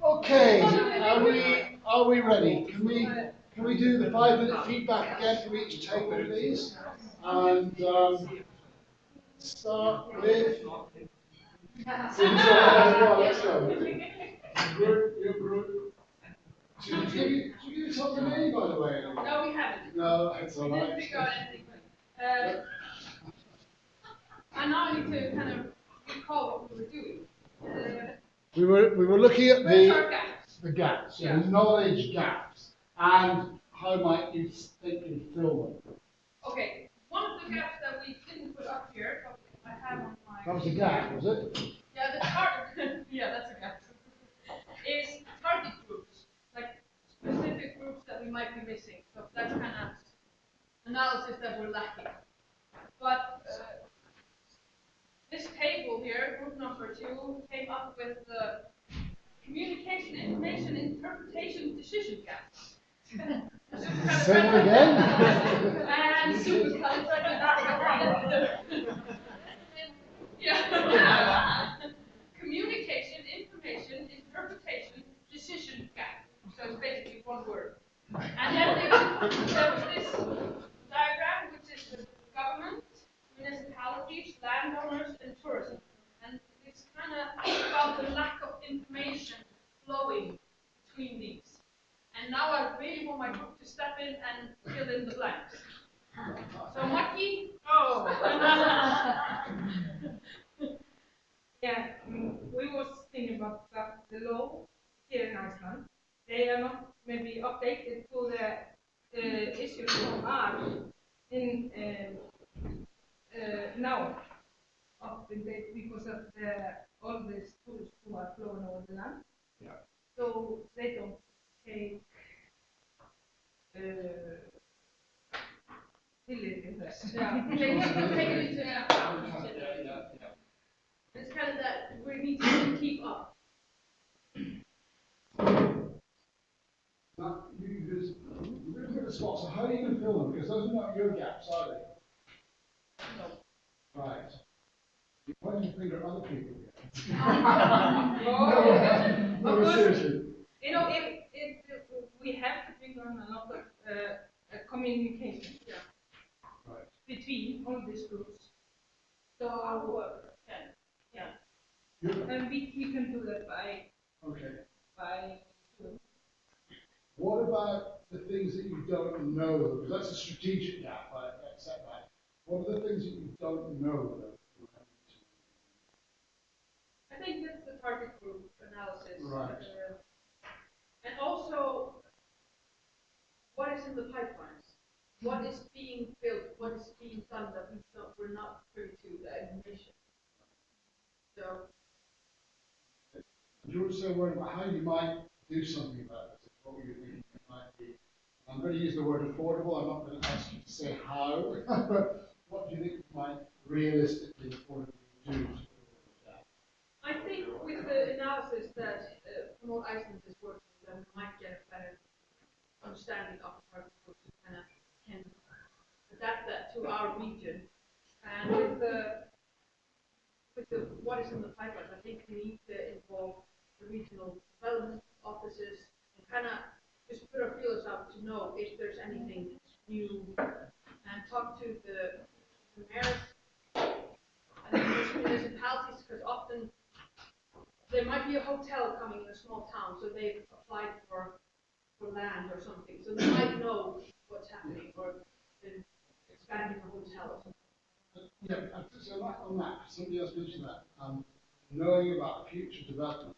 Okay, are we ready? Can we do the 5-minute feedback again for each table, please? And start with. Let's go. Your group. Did you tell the name, by the way? No, we haven't. No, it's all right. We didn't figure out anything. I now need to kind of recall what we were doing. We were looking at the gaps, yeah. the knowledge gaps, and how might you think you'd fill them? Okay, one of the gaps that we didn't put up here, but I have on my. That was a gap, was it? Yeah, the target. Yeah, that's a gap. Is target groups, like specific groups that we might be missing. So that's kind of analysis that we're lacking. But this table here, group number 2, came up with the communication, information, interpretation, decision gaps. Say it again. And yeah. Communication, information, interpretation, decision gap. So it's basically one word. And then there was this diagram, which is the government, municipalities, landowners, and tourism. And it's kind of about the lack of information flowing between these. And now I really want my group to step in and fill in the blanks. So Maki? Oh! Yeah, we was thinking about the law here in Iceland. They are not maybe updated to the issues of art in now because of all these tourists who are flowing over the land. Yeah. So they don't take Take it into account. It's kind of that we need to keep up. Now, you're going to put the spots, so how are you going to fill them? Because those are not your gaps, are they? No. Right. You're pointing your finger at other people here. No, seriously. You know, if we have to bring on a lot of communication between all these groups. So and we can do that by What about the things that you don't know? Because that's a strategic gap, I accept that. What are the things that you don't know? I think that's the target group analysis. Right. And also, what is in the pipelines? What is being built? What is being done that we're not privy to the information? So. You were so worried about how you might do something about this. What were you thinking it might be? I'm going to use the word affordable. I'm not going to ask you to say how, but what do you think you might realistically affordably do? I think with the analysis that Promote Iceland is working, then we might get a better understanding of the target groups and kind of can adapt that to our region. And with the what is in the pipeline, I think we need to involve the regional development offices and kind of just put our feelers out to know if there's anything new and talk to the mayors and the municipalities, because often there might be a hotel coming in a small town, so they've applied for land or something, so they might know what's happening or been expanding a hotel or something. Yeah, so on that, somebody else mentioned that. Knowing about future development,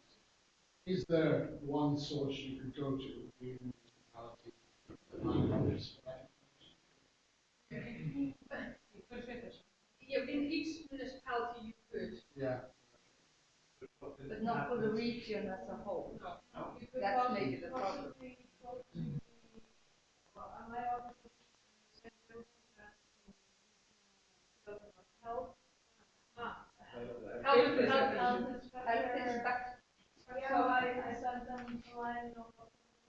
is there one source you could go to in the municipality that might office for that information? Yeah, in each municipality you could. Yeah. But not for the region as a whole. No. That's maybe the problem. Health inspector. So I sent them a line of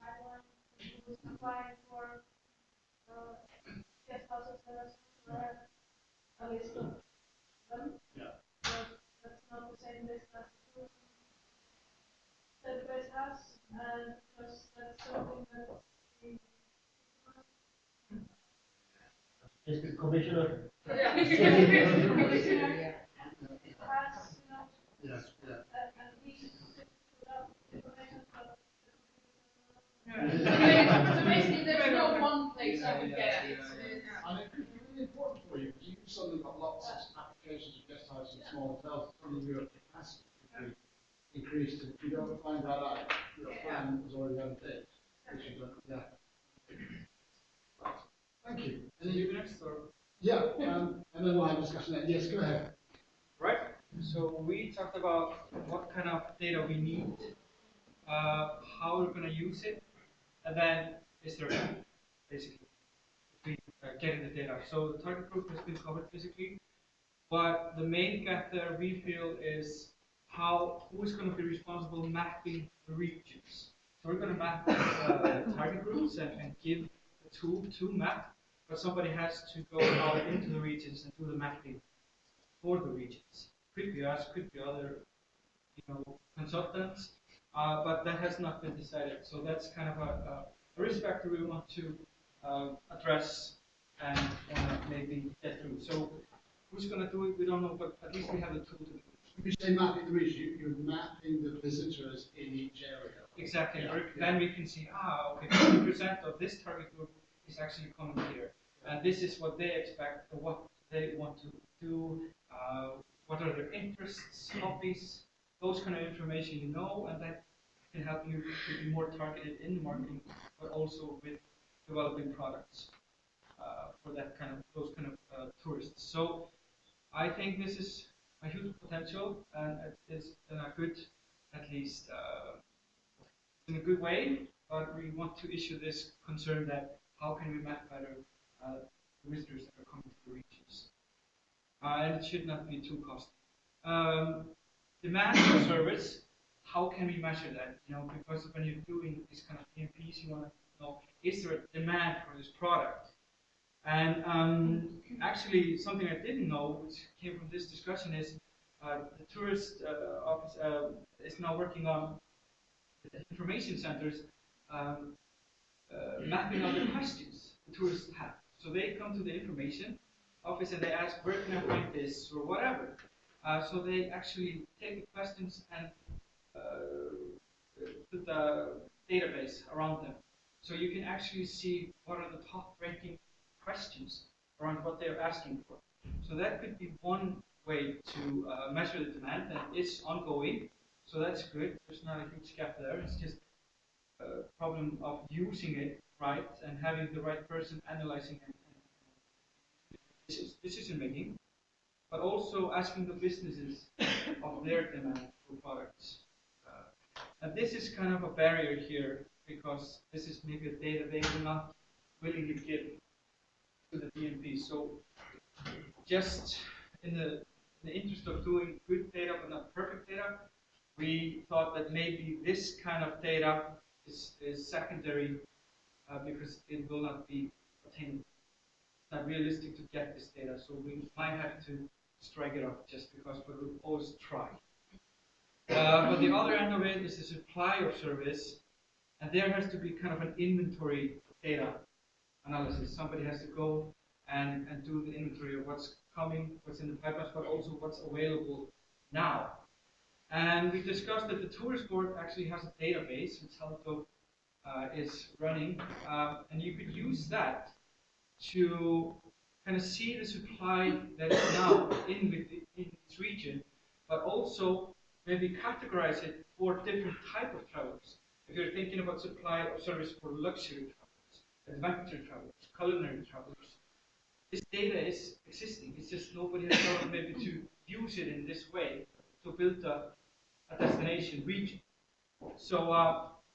pipeline who was applying for guest houses and a list of them. Yeah. But that's not the same list as tourism. database has, and because that's something that we Is the commissioner? commissioner has, Yes, yeah. and we should put up information, but So basically, there's no one place I would get it. And it could be really important for you, because you suddenly got lots of applications of guest houses in small hotels, suddenly your capacity could be increased, and if you don't find that out, your plan was already out of date, which you don't, yeah. Right. Thank you. You next, or? Yeah, and then we'll have a discussion then. Yes, go ahead. Right. So we talked about what kind of data we need, how we're going to use it, and then is there a gap, basically, between getting the data. So the target group has been covered physically, but the main gap there we feel is who is going to be responsible mapping the regions. So we're going to map target groups and give a tool to map, but somebody has to go out into the regions and do the mapping for the regions. Could be us, could be other, consultants, but that has not been decided. So that's kind of a risk factor we want to address and want to maybe get through. So who's going to do it? We don't know, but at least we have the tool to do it. When you say mapping the region, you're mapping the visitors in each area. Exactly. Yeah. Then we can see, okay, 50% of this target group is actually coming here, and this is what they expect, or what they want to do. What are their interests, hobbies, those kind of information and that can help you to be more targeted in marketing, but also with developing products for those kind of tourists. So I think this is a huge potential, and it is in a good, at least in a good way. But we want to issue this concern that how can we map better the visitors that are coming to the regions. And it should not be too costly. Demand for service, how can we measure that? Because when you're doing these kind of DMPs, you want to know, is there a demand for this product? And actually, something I didn't know, which came from this discussion, is the tourist office is now working on the information centers mapping out the questions the tourists have. So they come to the information office and they ask, where can I find this or whatever. So they actually take the questions and put the database around them. So you can actually see what are the top ranking questions around what they're asking for. So that could be one way to measure the demand, that is ongoing. So that's good. There's not a huge gap there. It's just a problem of using it right and having the right person analyzing and decision making, but also asking the businesses of their demand for products. And this is kind of a barrier here, because this is maybe a data they will not willingly give to the DMP. So just in the interest of doing good data but not perfect data, we thought that maybe this kind of data is secondary because it will not be attainable. It's not realistic to get this data, so we might have to strike it off just because, but we'll always try. But the other end of it is the supply of service, and there has to be kind of an inventory data analysis. Somebody has to go and do the inventory of what's coming, what's in the pipelines, but also what's available now. And we discussed that the tourist board actually has a database which Halto is running, and you could use that to kind of see the supply that is now in this region, but also maybe categorize it for different type of travelers. If you're thinking about supply of service for luxury travelers, adventure travelers, culinary travelers, this data is existing. It's just nobody has thought maybe to use it in this way to build a destination region. So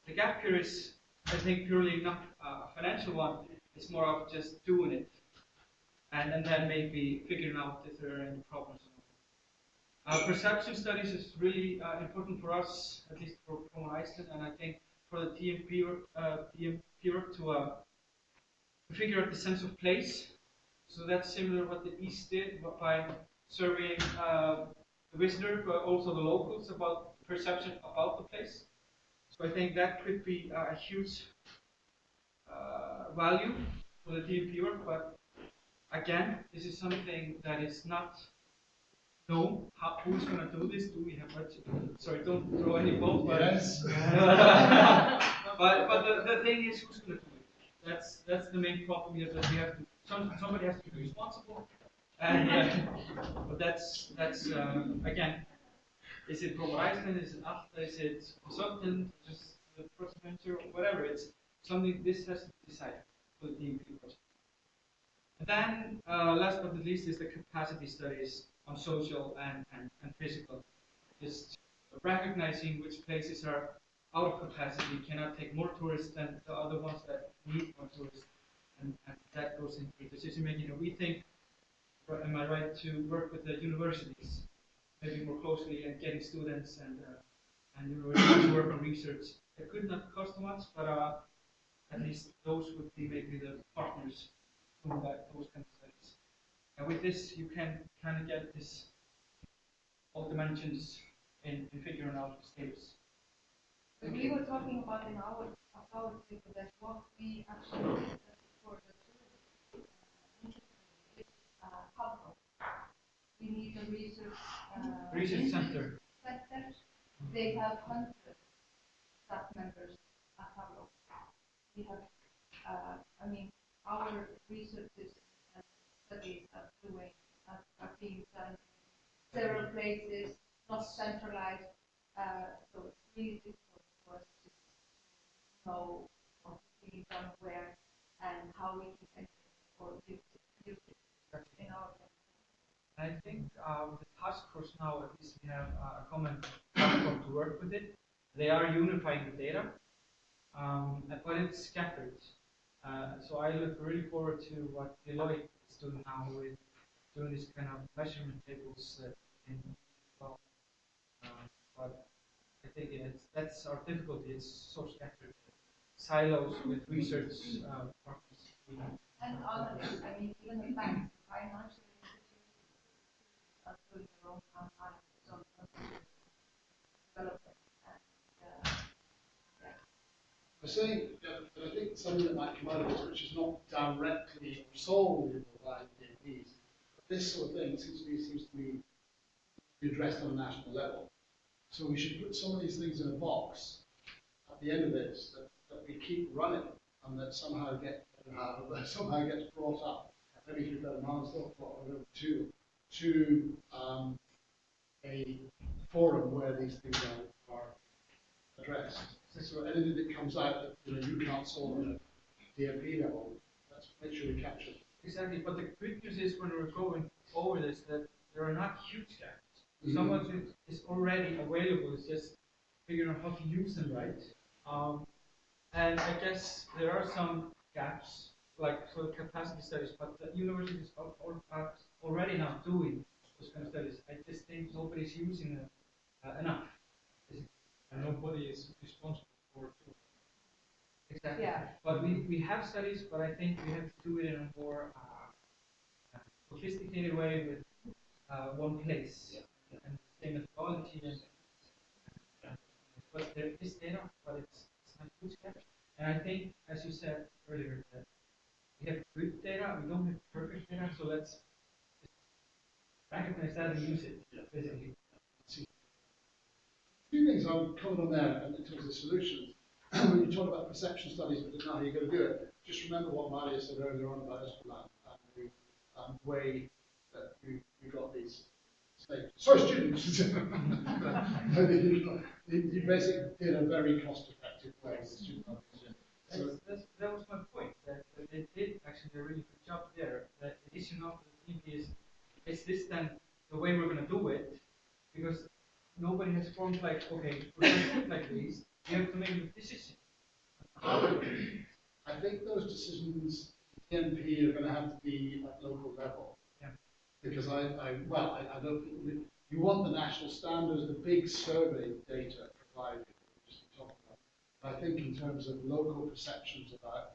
the gap here is, I think, purely not a financial one. It's more of just doing it, and then maybe figuring out if there are any problems. Perception studies is really important for us, at least for Iceland, and I think for the DMP work to figure out the sense of place. So that's similar to what the East did by surveying the visitor, but also the locals about perception about the place. So I think that could be a huge value for the DMP work, but again, this is something that is not known. Who's going to do this? Do we have budget? Sorry, don't throw any balls. Yes. But the thing is, who's going to do it? That's the main problem here. That we have to somebody has to be responsible, and but that's again. Is it Promo Iceland? Is it Alta? Is it consultant? Just the project manager? Whatever. It's something this has to be decided for the DMP project. And then, last but not least, is the capacity studies on social and physical. Just recognizing which places are out of capacity, cannot take more tourists than the other ones that need more tourists, and that goes into decision making. And we think, am I right to work with the universities? Maybe more closely and getting students and universities to work on research. It could not cost much, but at least those would be maybe the partners doing those kind of studies. And with this, you can kind of get this all dimensions in figuring out the status. We were talking about in our paper that what we actually did for the Pablo. We need a research center. They have 100 staff members at Pablo. We have, our researchers and studies are being done in several places, not centralized. So it's really difficult for us to know what's being done where and how we can benefit or use it in our country. I think with the task force now, at least we have a common platform to work with it. They are unifying the data, but it's scattered. So I look really forward to what Deloitte is doing now with doing this kind of measurement tables well. But I think that's our difficulty. It's so scattered. Silos with research partners. And others, even the banks, financial institutions are doing their own analysis on development. I say that I think something that might come out of this, which is not directly or solely by DMPs, but this sort of thing seems to be addressed on a national level. So we should put some of these things in a box at the end of this that we keep running and that somehow gets brought up, maybe through that milestone or whatever, to a forum where these things are addressed. So anything that comes out that you can't solve at a DMP level, let's make sure we capture it. Exactly, but the good news is when we're going over this that there are not huge gaps. Some of it is already available. It's just figuring out how to use them right. And I guess there are some gaps, like for the capacity studies, but the universities are already now doing those kind of studies. I just think nobody's using them enough. And nobody is responsible for it. Exactly. Yeah. But we have studies, but I think we have to do it in a more sophisticated way with one place and same methodology. But there is data, but it's not huge data. And I think, as you said earlier, that we have good data, we don't have perfect data, so let's recognize that and use it, basically. A few things I would comment on there in terms of solutions. When you talk about perception studies, but didn't know how you're going to do it, just remember what Maria said earlier on about Esplanade and the way that we got these students. You basically did a very cost-effective way with student population. So that was my point, that they did actually a really good job there. That the issue now for the team is this then the way we're going to do it? Because nobody has formed like, okay, we're going to do it like this. You have to make a decision. I think those decisions, DMP, are going to have to be at local level. Yeah. Because I don't think you want the national standards, the big survey data provided, just to talk about. But I think in terms of local perceptions about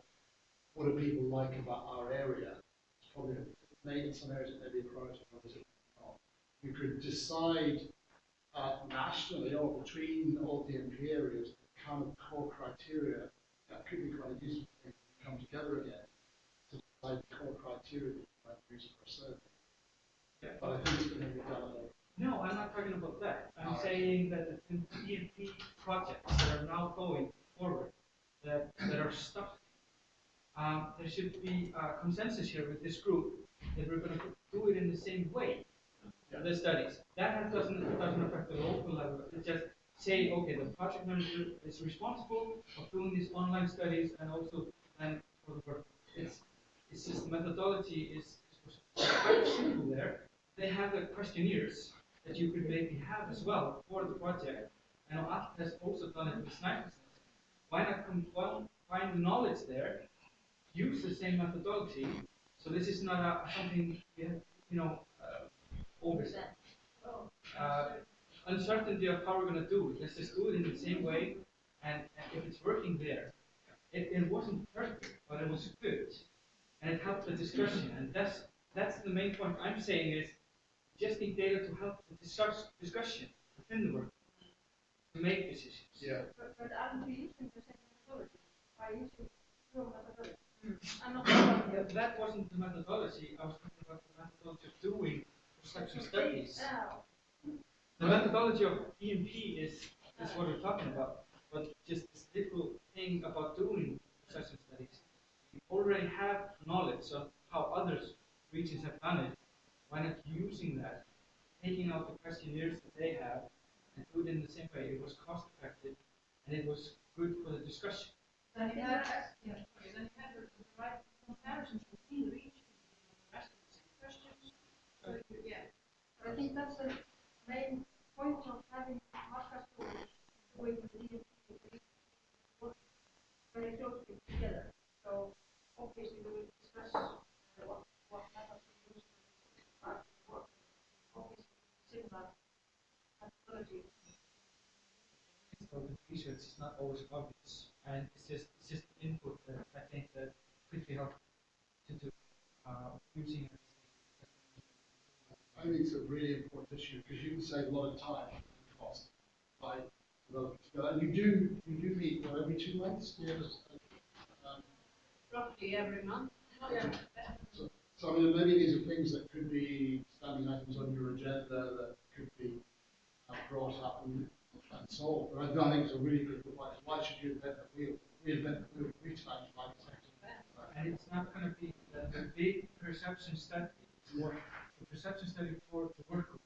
what do people like about our area, it's probably in some areas it may be a priority, others it may not. You could decide nationally or between all DMP areas the kind of core criteria, that could be quite a useful thing to come together again to decide core criteria that you might use for a survey. Yeah. But I think it's going to be done alone. No, I'm not talking about that. I'm saying that the DMP projects that are now going forward, that are stuck, there should be a consensus here with this group that we're going to do it in the same way. Yeah. The studies. That doesn't affect the local level. It just say, okay, the project manager is responsible of doing these online studies and also then for the work. It's just the methodology is quite simple there. They have the questionnaires that you could maybe have as well for the project. I know Alt has also done it with Sniper's. Why not find the knowledge there, use the same methodology, so this is not something we have, oversight. Uncertainty of how we're going to do it. Let's just do it in the same way, and if it's working there, it wasn't perfect, but it was good, and it helped the discussion, and that's the main point I'm saying is just need data to help the discussion within the work to make decisions. Yeah. But aren't we using the same methodology? By using your methodology? I'm not That wasn't the methodology. I was talking about the methodology of doing perception studies. The methodology of DMP is what we're talking about. But just this little thing about doing perception studies, we already have knowledge of how other regions have done it. Why not using that, taking out the questionnaires that they have, and do it in the same way? It was cost effective, and it was good for the discussion. Then you have the right comparisons between the regions, asking the same questions. So yeah. I think that's the main point of having market tools doing the DMP work very closely together. So obviously we will discuss what methods we use to work. Obviously similar methodology. So the research is not always obvious, and it's just input that I think that could be helpful to do using it. I think it's a really important issue because you can save a lot of time and cost by developing together. And you do meet every 2 months. Roughly every month. So I mean, maybe these are things that could be standing items on your agenda that could be brought up and solved. But I think it's a really good point. Why should you invent the wheel? Reinvent the wheel 3 times, 5 times. And it's not going to be the big perception study. It's more the perception study for the work group.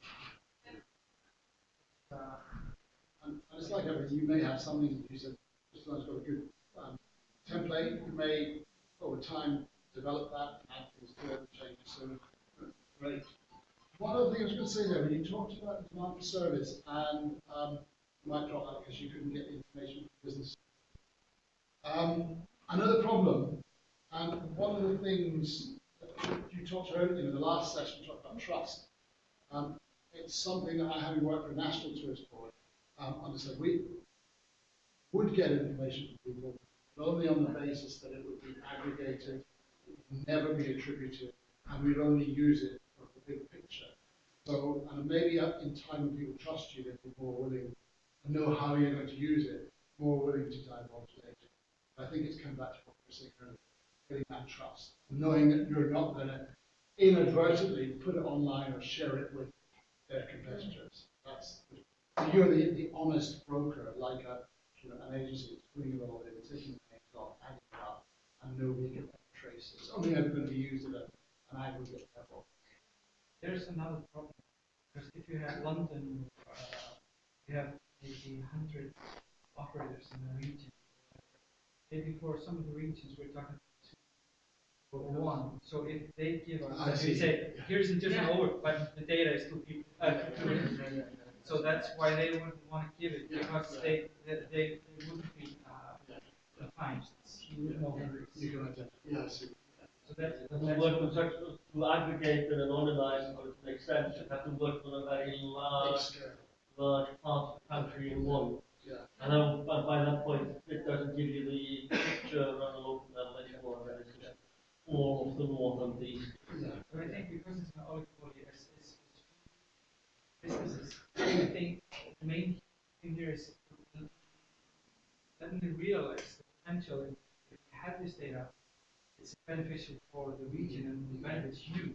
And it's like everything. You may have something you said. This one's got a good template. You may over time develop that and add things to it and change it. So great. One other thing I was going to say there, when you talked about the demand for service, and you might drop that because you couldn't get the information from business. Another problem, and one of the things that you talked earlier in the last session, you talked about trust. It's something that I, having worked for a national tourist board, understood. We would get information from people, but only on the basis that it would be aggregated, it would never be attributed, and we'd only use it for the big picture. So, and maybe in time when people trust you, they'd be more willing and know how you're going to use it, more willing to divulge data. I think it's come back to what we're saying earlier, getting that trust, knowing that you're not going to inadvertently put it online or share it with their competitors. That's so you're the honest broker, like an agency that's putting it all in, taking the names off, adding it up, and nobody can trace it. It's only ever going to be used at an aggregate level. There's another problem, because if you have London, you have maybe 100 operators in the region. Maybe for some of the regions we're talking 2 or 1. So if they give us, we say, here's a different over, but the data is 2 people. So that's why they wouldn't want to give it, because they wouldn't be defined. You would know who it is. Yes. So that's work with to aggregate and anonymize in order to make sense. You have to work on a very large part of the country in one. Yeah. And then by that point, it doesn't give you the picture on a local level anymore. That is all of the north and the east. Yeah. But I think because it's an oligopoly, it's businesses. I think the main thing here is realize the potential if you have this data, it's beneficial for the region and it benefits you.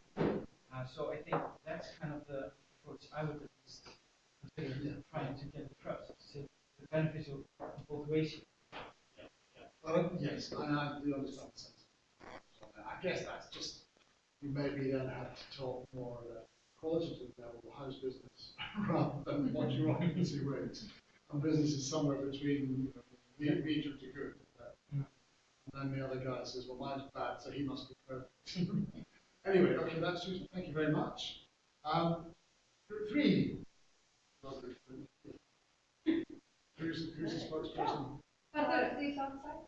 So I think that's kind of the approach I would at least consider trying to get the trust. So the beneficial both ways. Yes, and I do understand the sense. I guess that's just, you maybe then have to talk more at a qualitative level, how's business, rather than what your occupancy rates. And business is somewhere between, you know, the medium to good. And then the other guy says, well, mine's bad, so he must be perfect. Anyway, okay, that's useful. Thank you very much. Group 3. Who's the spokesperson? Please on the side.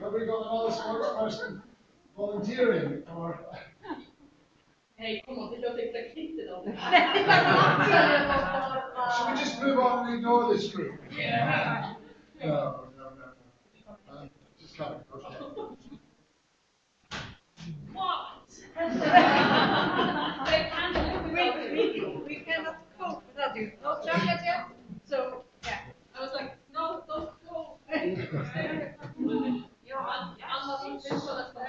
Have we got another spokesperson volunteering? Or Hey, kom on, det låter inte riktigt då. should we just move on and ignore this group? Yeah. No. Just coming. Okay. What? They can't. We cannot cope without you. No chocolate yet? So, yeah. I was like, no, don't go. Alla som finns på nästa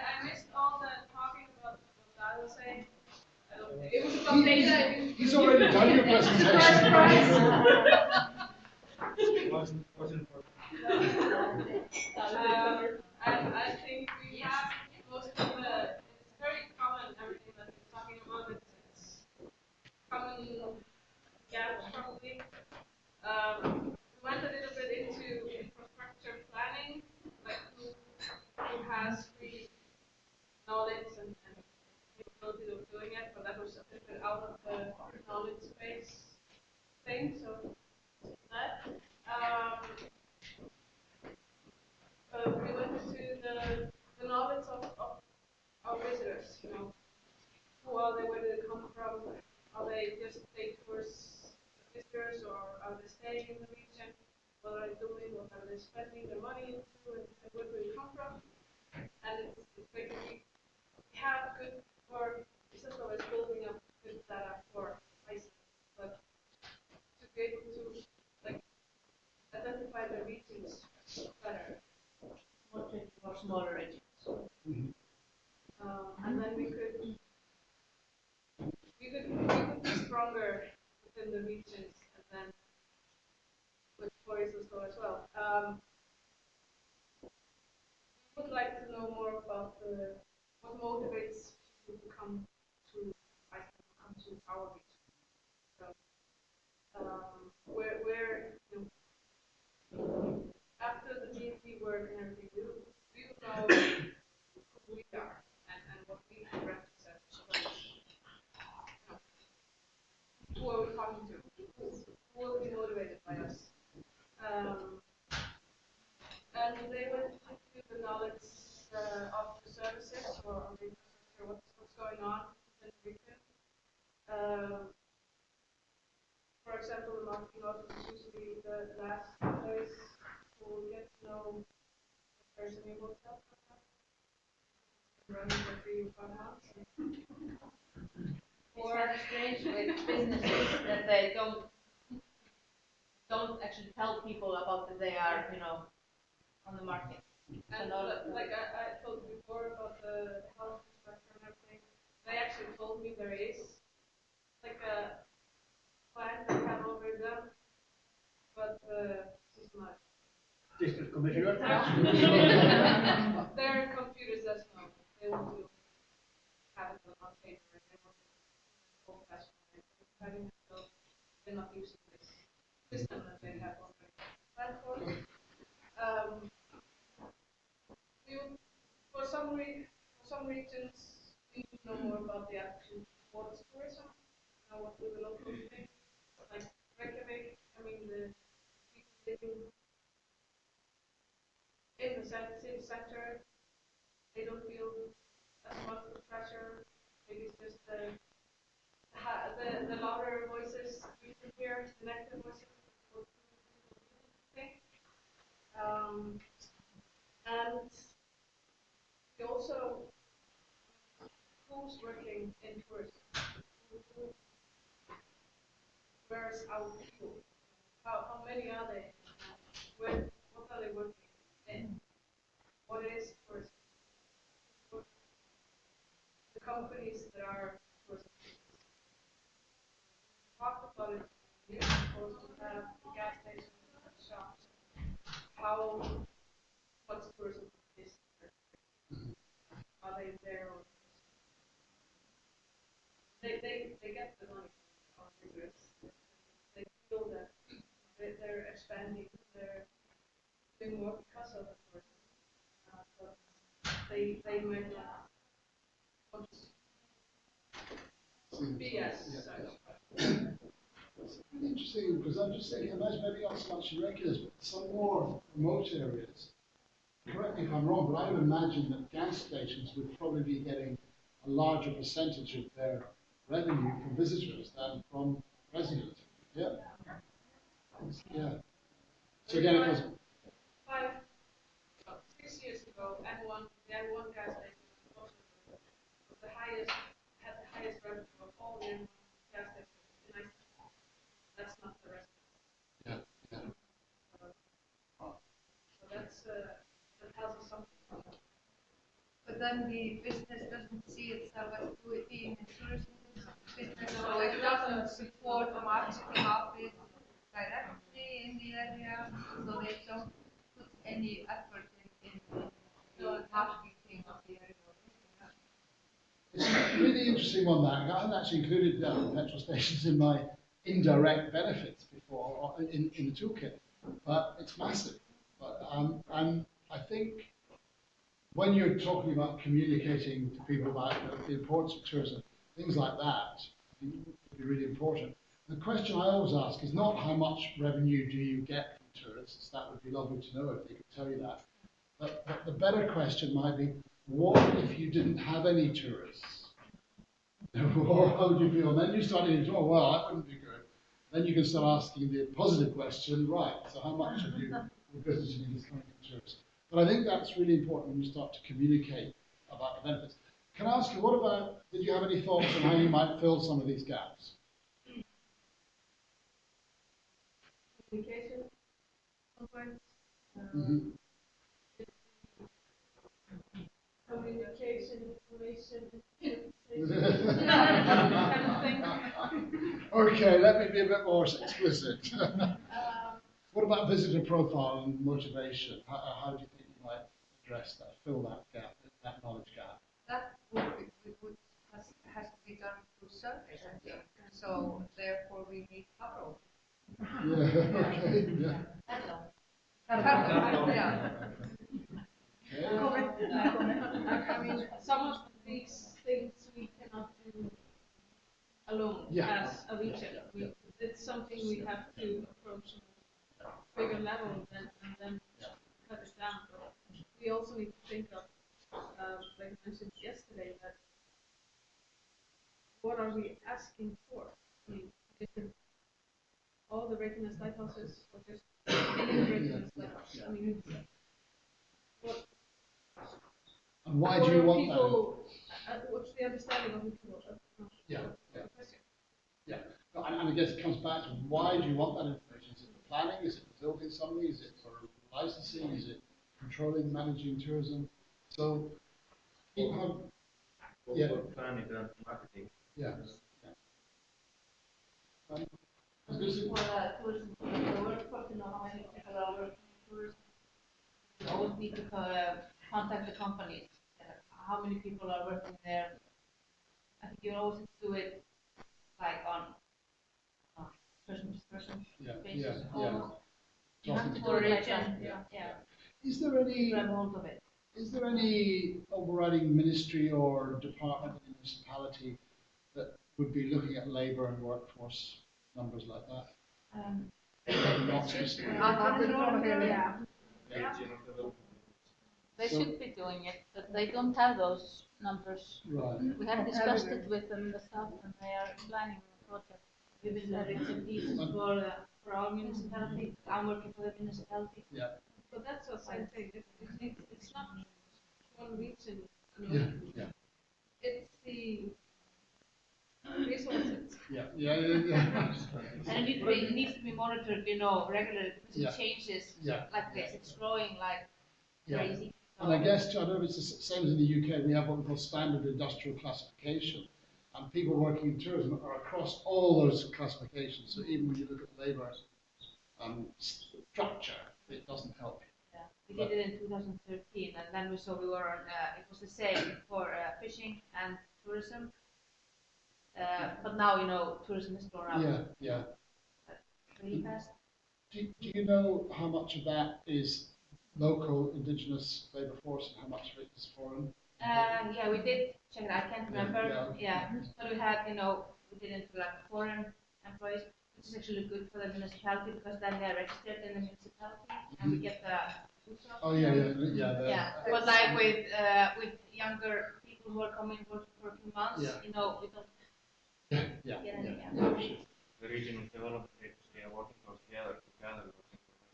I missed all the talking about what I was saying. It was about data. He's already done your presentation. Wasn't important. And I think we have most of the, it's very common, everything that we're talking about, it's common gaps probably. We went a little bit into infrastructure planning, like who has the knowledge and capability of doing it, but that was a little bit out of the knowledge space thing, so that. We went into the knowledge of our visitors, you know, who are they, where do they come from, are they just day tourist visitors, or are they staying in the region, what are they doing, what are they spending their money into, and where do they come from, and it's basically, we have good, or it's not always building up good data for Iceland, but to be able to, like, identify the regions better. Or smaller regions. And then we could be stronger within the regions, and then with stories as well as well. We would like to know more about what motivates people to come to Iceland, to come to our region. So, where you know, after the DMP work and everything, we know who we are and what we represent. Who are we talking to? Who will be motivated by us? And they went into the knowledge of the services or of the infrastructure, what's going on in the region. For example, the marketing office is usually the last place who get to know the person in hotel. Running for 3 or 5 months. Or strange with businesses that they don't actually tell people about that they are, you know, on the market. And like I told you before about the health inspector and everything, they actually told me there is like a plan they have already done, but it's not. District Commissioner. Their computer says no. They want to have it on paper and they want to old fashioned. So they're not using this system that they have already planned for. For some regions, we need to know more about the attitude towards tourism. What do the locals think? Like Reykjavik, I mean the people living in the city center, they don't feel as much of the pressure. Maybe it's just the louder voices you can hear, the negative voices. Think. And we also, who's working in tourism? Where's our people? How many are they? What are they working in? What is tourism? The companies that are tourism. Talk about it. You're supposed to have the gas stations and shops. How much tourism is there? Are they there? Or they get the money on visitors. They feel that they're expanding, they're doing more because of the tourism. But they might not want to be as such. It's really interesting because I'm just thinking, imagine maybe not so much regulars, but some more remote areas. Correct me if I'm wrong, but I would imagine that gas stations would probably be getting a larger percentage of their revenue from visitors than from residents. Yeah. Yeah. So again, it was 6 years ago, the M1 gas station was the highest, had the highest revenue of all the M1 gas stations in Iceland. That's not the rest. yeah, yeah. So that tells us something. But then the business doesn't see itself as being a tourism business, No, so it it doesn't doesn't. support the marketing office directly in the area, so they don't put any effort in the marketing of the area. It's a really interesting one, that. I haven't actually included petrol stations in my indirect benefits before, or in the toolkit, but it's massive. But I think when you're talking about communicating to people about the importance of tourism, things like that, I think would be really important. The question I always ask is not how much revenue do you get from tourists. That would be lovely to know if they could tell you that. But the better question might be, what if you didn't have any tourists? How would you feel? And then you start thinking, oh, well, that wouldn't be good. Then you can start asking the positive question, right, so how much of your business is coming from tourists? But I think that's really important when you start to communicate about the benefits. Can I ask you, what about, did you have any thoughts on how you might fill some of these gaps? Communication, conference, communication, information, Okay, let me be a bit more explicit. What about visitor profile and motivation? How do you think you might address that, fill that gap, that knowledge gap? That has to be done through surveys, I think. So therefore we need cover. Yeah, okay, yeah. Yeah. I mean, some of these things we cannot do alone as a region. It's something we have to approach on a bigger level and then cut it down. But we also need to think of, like I mentioned yesterday, that what are we asking for? I mean, is it all the Reykjanes lighthouses or just any Reykjanes lighthouse? I mean, what? And why do you want people, what's the understanding of the people? Yeah. Yeah. No, and I guess it comes back to why do you want that information? Is it for planning? Is it for building something? Is it for licensing? Is it controlling, managing tourism? So, yeah. For planning and marketing. Yeah. For tourism, the workforce to know how many people are working in tourism. You always need to contact the companies. How many people are working there? I think you always do it like on person to person basis. Almost. You have to do it like that. Yeah. Is there any? Grab hold of it. Is there any overriding ministry or department in the municipality that would be looking at labour and workforce numbers like that? They should be doing it, but they don't have those numbers. Right. We have discussed it with them in the staff, and they are planning a project. We've been having some pieces for our municipality. I'm working for the municipality. Yeah. But that's the same thing. It's not one region. Yeah. It's the resources. Yeah. And it needs to be monitored, regularly because it changes like this. It's growing like crazy. And I guess, I don't know if it's the same as in the UK, we have what we call standard industrial classification. And people working in tourism are across all those classifications. So even when you look at labour structure, it doesn't help you. Yeah, we did it in 2013, and then we saw we were on, it was the same for fishing and tourism. But now, tourism is grown up really fast. Do you know how much of that is local indigenous labour force and how much of it is foreign? Yeah, we did check it. I can't remember. Yeah. But we had, we did into like foreign employees, which is actually good for the municipality because then they're registered in the municipality and we get the food shop. Oh yeah. But like with younger people who are coming working for a few months, we don't get anything. The regional development agency are working together to gather those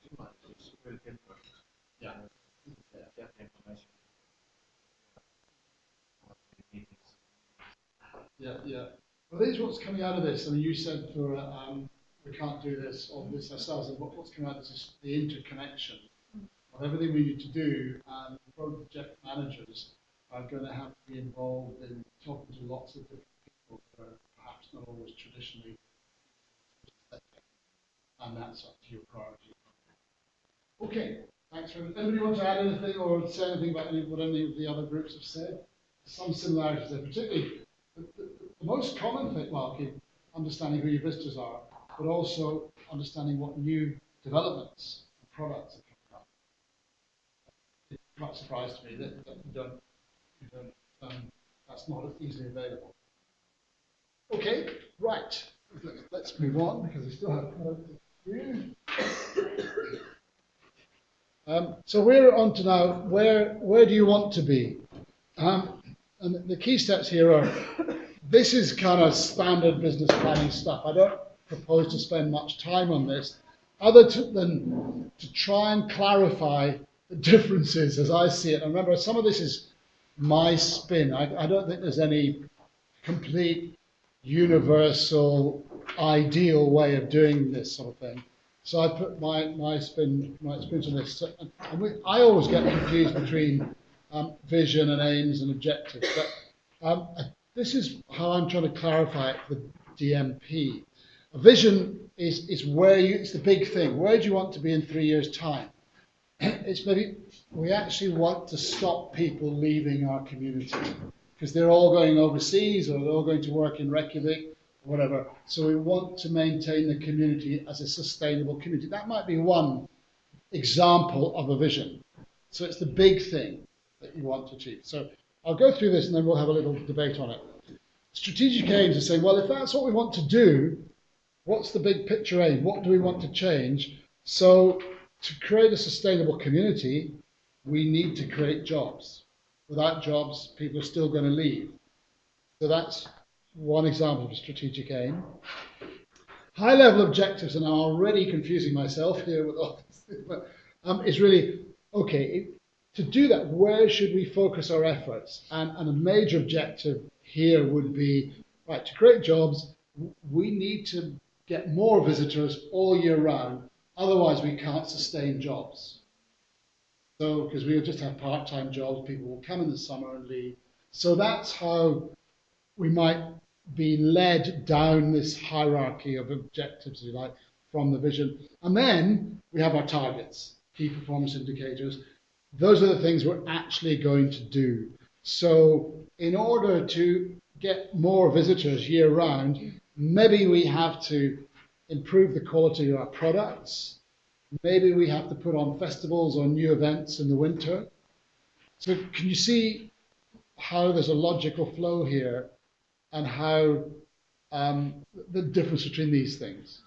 information. It's very difficult. Get the information. Well, this is what's coming out of this. I mean, you said for we can't do this or this ourselves. And what's coming out of this is the interconnection of everything we need to do. And project managers are going to have to be involved in talking to lots of different people that are perhaps not always traditionally. And that's up to your priority. Okay, thanks very much. Anybody want to add anything or say anything about what any of the other groups have said? Some similarities there, particularly the most common thing, understanding who your visitors are, but also understanding what new developments and products are coming up. It's quite a surprise to me that you don't that's not easily available. Okay, right. Let's move on because we still have quite a few. So we're on to now where do you want to be? And the key steps here are, this is kind of standard business planning stuff. I don't propose to spend much time on this, other than to try and clarify the differences as I see it. And remember, some of this is my spin. I don't think there's any complete, universal, ideal way of doing this sort of thing. So I put my spin on this. I always get confused between vision and aims and objectives. But this is how I'm trying to clarify it for DMP. A vision is where it's the big thing. Where do you want to be in 3 years' time? It's maybe we actually want to stop people leaving our community because they're all going overseas or they're all going to work in Reykjavik or whatever. So we want to maintain the community as a sustainable community. That might be one example of a vision. So it's the big thing that you want to achieve. So I'll go through this and then we'll have a little debate on it. Strategic aims are saying, well, if that's what we want to do, what's the big picture aim? What do we want to change? So to create a sustainable community, we need to create jobs. Without jobs, people are still going to leave. So that's one example of a strategic aim. High-level objectives, and I'm already confusing myself here with all this, but is really, okay, to do that, where should we focus our efforts? And a major objective here would be, right, to create jobs, we need to get more visitors all year round, otherwise we can't sustain jobs. So, because we'll just have part-time jobs, people will come in the summer and leave. So that's how we might be led down this hierarchy of objectives, if you like, from the vision. And then we have our targets, key performance indicators. Those are the things we're actually going to do. So in order to get more visitors year round, maybe we have to improve the quality of our products. Maybe we have to put on festivals or new events in the winter. So can you see how there's a logical flow here and how the difference between these things?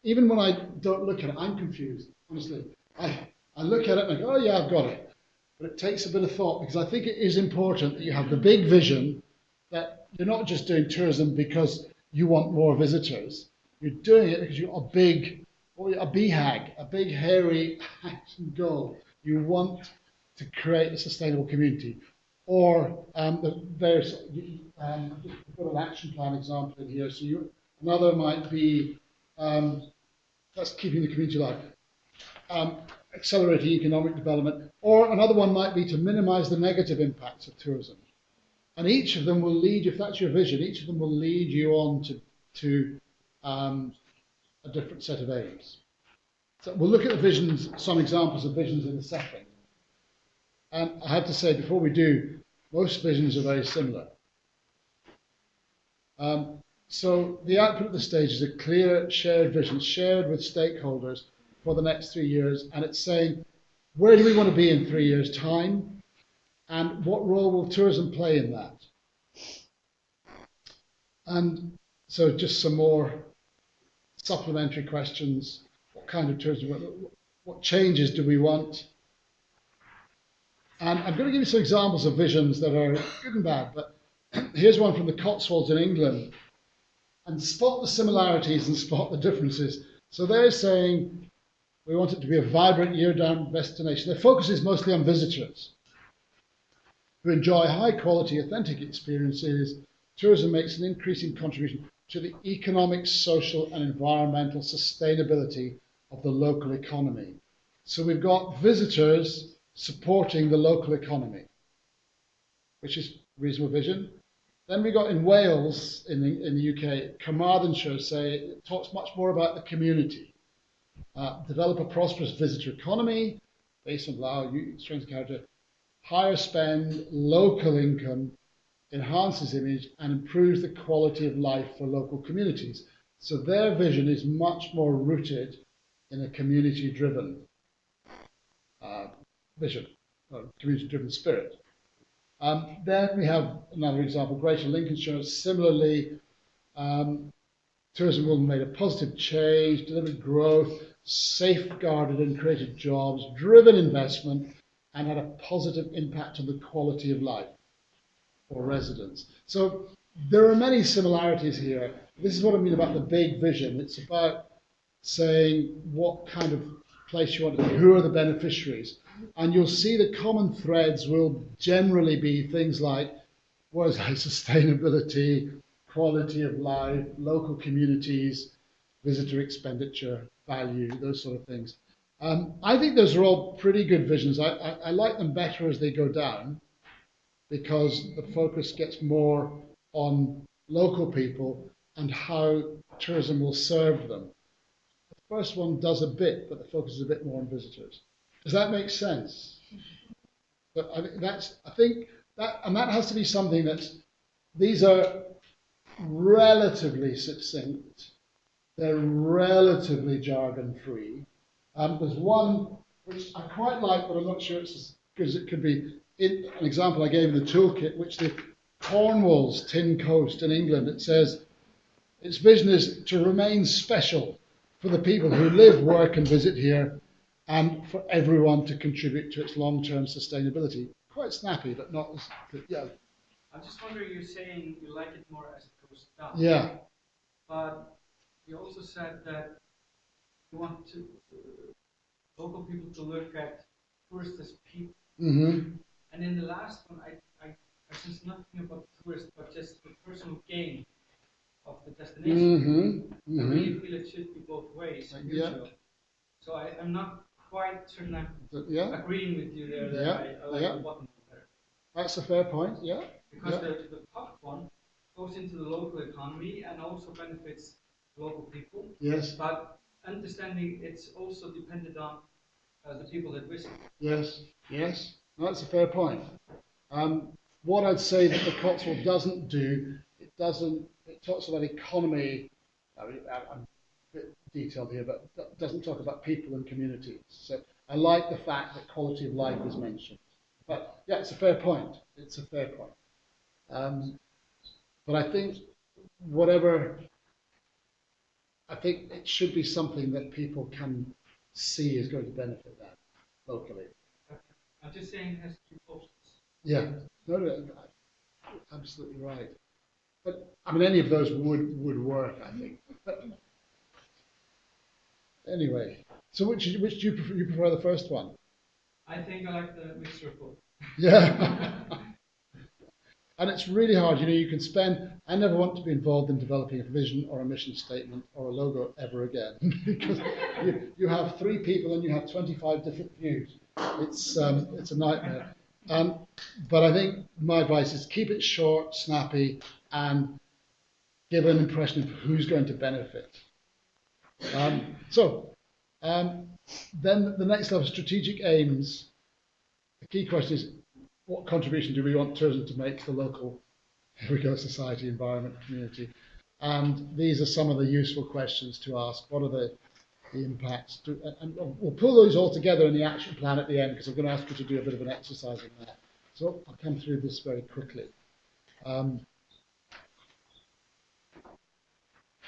Even when I don't look at it, I'm confused, honestly. I look at it and I go, oh yeah, I've got it. But it takes a bit of thought because I think it is important that you have the big vision that you're not just doing tourism because you want more visitors. You're doing it because you've got a big a BHAG, a big hairy action goal. You want to create a sustainable community. Or there's we've got an action plan example in here. So another might be that's keeping the community alive. Accelerating economic development, or another one might be to minimize the negative impacts of tourism. And each of them will lead you, if that's your vision, each of them will lead you on to a different set of aims. So we'll look at the visions, some examples of visions in a second. And I have to say, before we do, most visions are very similar. So the output at this stage is a clear shared vision, shared with stakeholders for the next 3 years, and it's saying, where do we want to be in 3 years' time, and what role will tourism play in that? And so just some more supplementary questions. What kind of tourism, what changes do we want? And I'm going to give you some examples of visions that are good and bad, but here's one from the Cotswolds in England. And spot the similarities and spot the differences. So they're saying we want it to be a vibrant year-round destination. Their focus is mostly on visitors who enjoy high-quality, authentic experiences. Tourism makes an increasing contribution to the economic, social, and environmental sustainability of the local economy. So we've got visitors supporting the local economy, which is a reasonable vision. Then we got in Wales, in the UK, Carmarthenshire say it talks much more about the community. Develop a prosperous visitor economy based on our strengths and character, higher spend, local income, enhances image and improves the quality of life for local communities. So their vision is much more rooted in a community-driven vision, or community-driven spirit. Then we have another example, Greater Lincolnshire. Similarly, tourism will have made a positive change, delivered growth, safeguarded and created jobs, driven investment, and had a positive impact on the quality of life for residents. So there are many similarities here. This is what I mean about the big vision. It's about saying what kind of place you want to be, who are the beneficiaries. And you'll see the common threads will generally be things like words like sustainability, quality of life, local communities, visitor expenditure, value, those sort of things. I think those are all pretty good visions. I like them better as they go down because the focus gets more on local people and how tourism will serve them. The first one does a bit, but the focus is a bit more on visitors. Does that make sense? But I think that has to be something these are relatively succinct. They're relatively jargon-free. There's one which I quite like, but I'm not sure it's as good as it could be. An example I gave in the toolkit, which the Cornwall's Tin Coast in England, it says, its vision is to remain special for the people who live, work and visit here, and for everyone to contribute to its long-term sustainability. Quite snappy, but not as good. Yeah. I'm just wondering, you're saying you like it more as it goes down. Yeah. But you also said that you want local people to look at tourists as people. Mm-hmm. And in the last one, I sense nothing about tourists, but just the personal gain of the destination. Mm-hmm. I really feel it should be both ways. Yeah. So I'm not quite certain I'm yeah. agreeing with you there that I like the bottom one better. That's a fair point, yeah. Because the top one goes into the local economy and also benefits local people. Yes. But understanding it's also dependent on the people that visit. Yes, yes. That's a fair point. What I'd say that the Cotswold doesn't do, it talks about economy, I'm a bit detailed here, but it doesn't talk about people and communities. So I like the fact that quality of life is mentioned. But yeah, it's a fair point. It's a fair point. But I think I think it should be something that people can see is going to benefit them locally. I'm just saying it has two posts. Yeah, no, absolutely right. But I mean, any of those would work, I think. But Anyway, so which do you prefer? You prefer the first one? I think I like the mixture of both. Yeah. And it's really hard, you can spend, I never want to be involved in developing a vision or a mission statement or a logo ever again, because you have 3 people and you have 25 different views. It's a nightmare. But I think my advice is keep it short, snappy, and give an impression of who's going to benefit. Then the next level, strategic aims. The key question is, what contribution do we want tourism to make to the local, here we go, society, environment, community? And these are some of the useful questions to ask. What are the impacts? And we'll pull those all together in the action plan at the end, because I'm going to ask you to do a bit of an exercise in that. So I'll come through this very quickly. And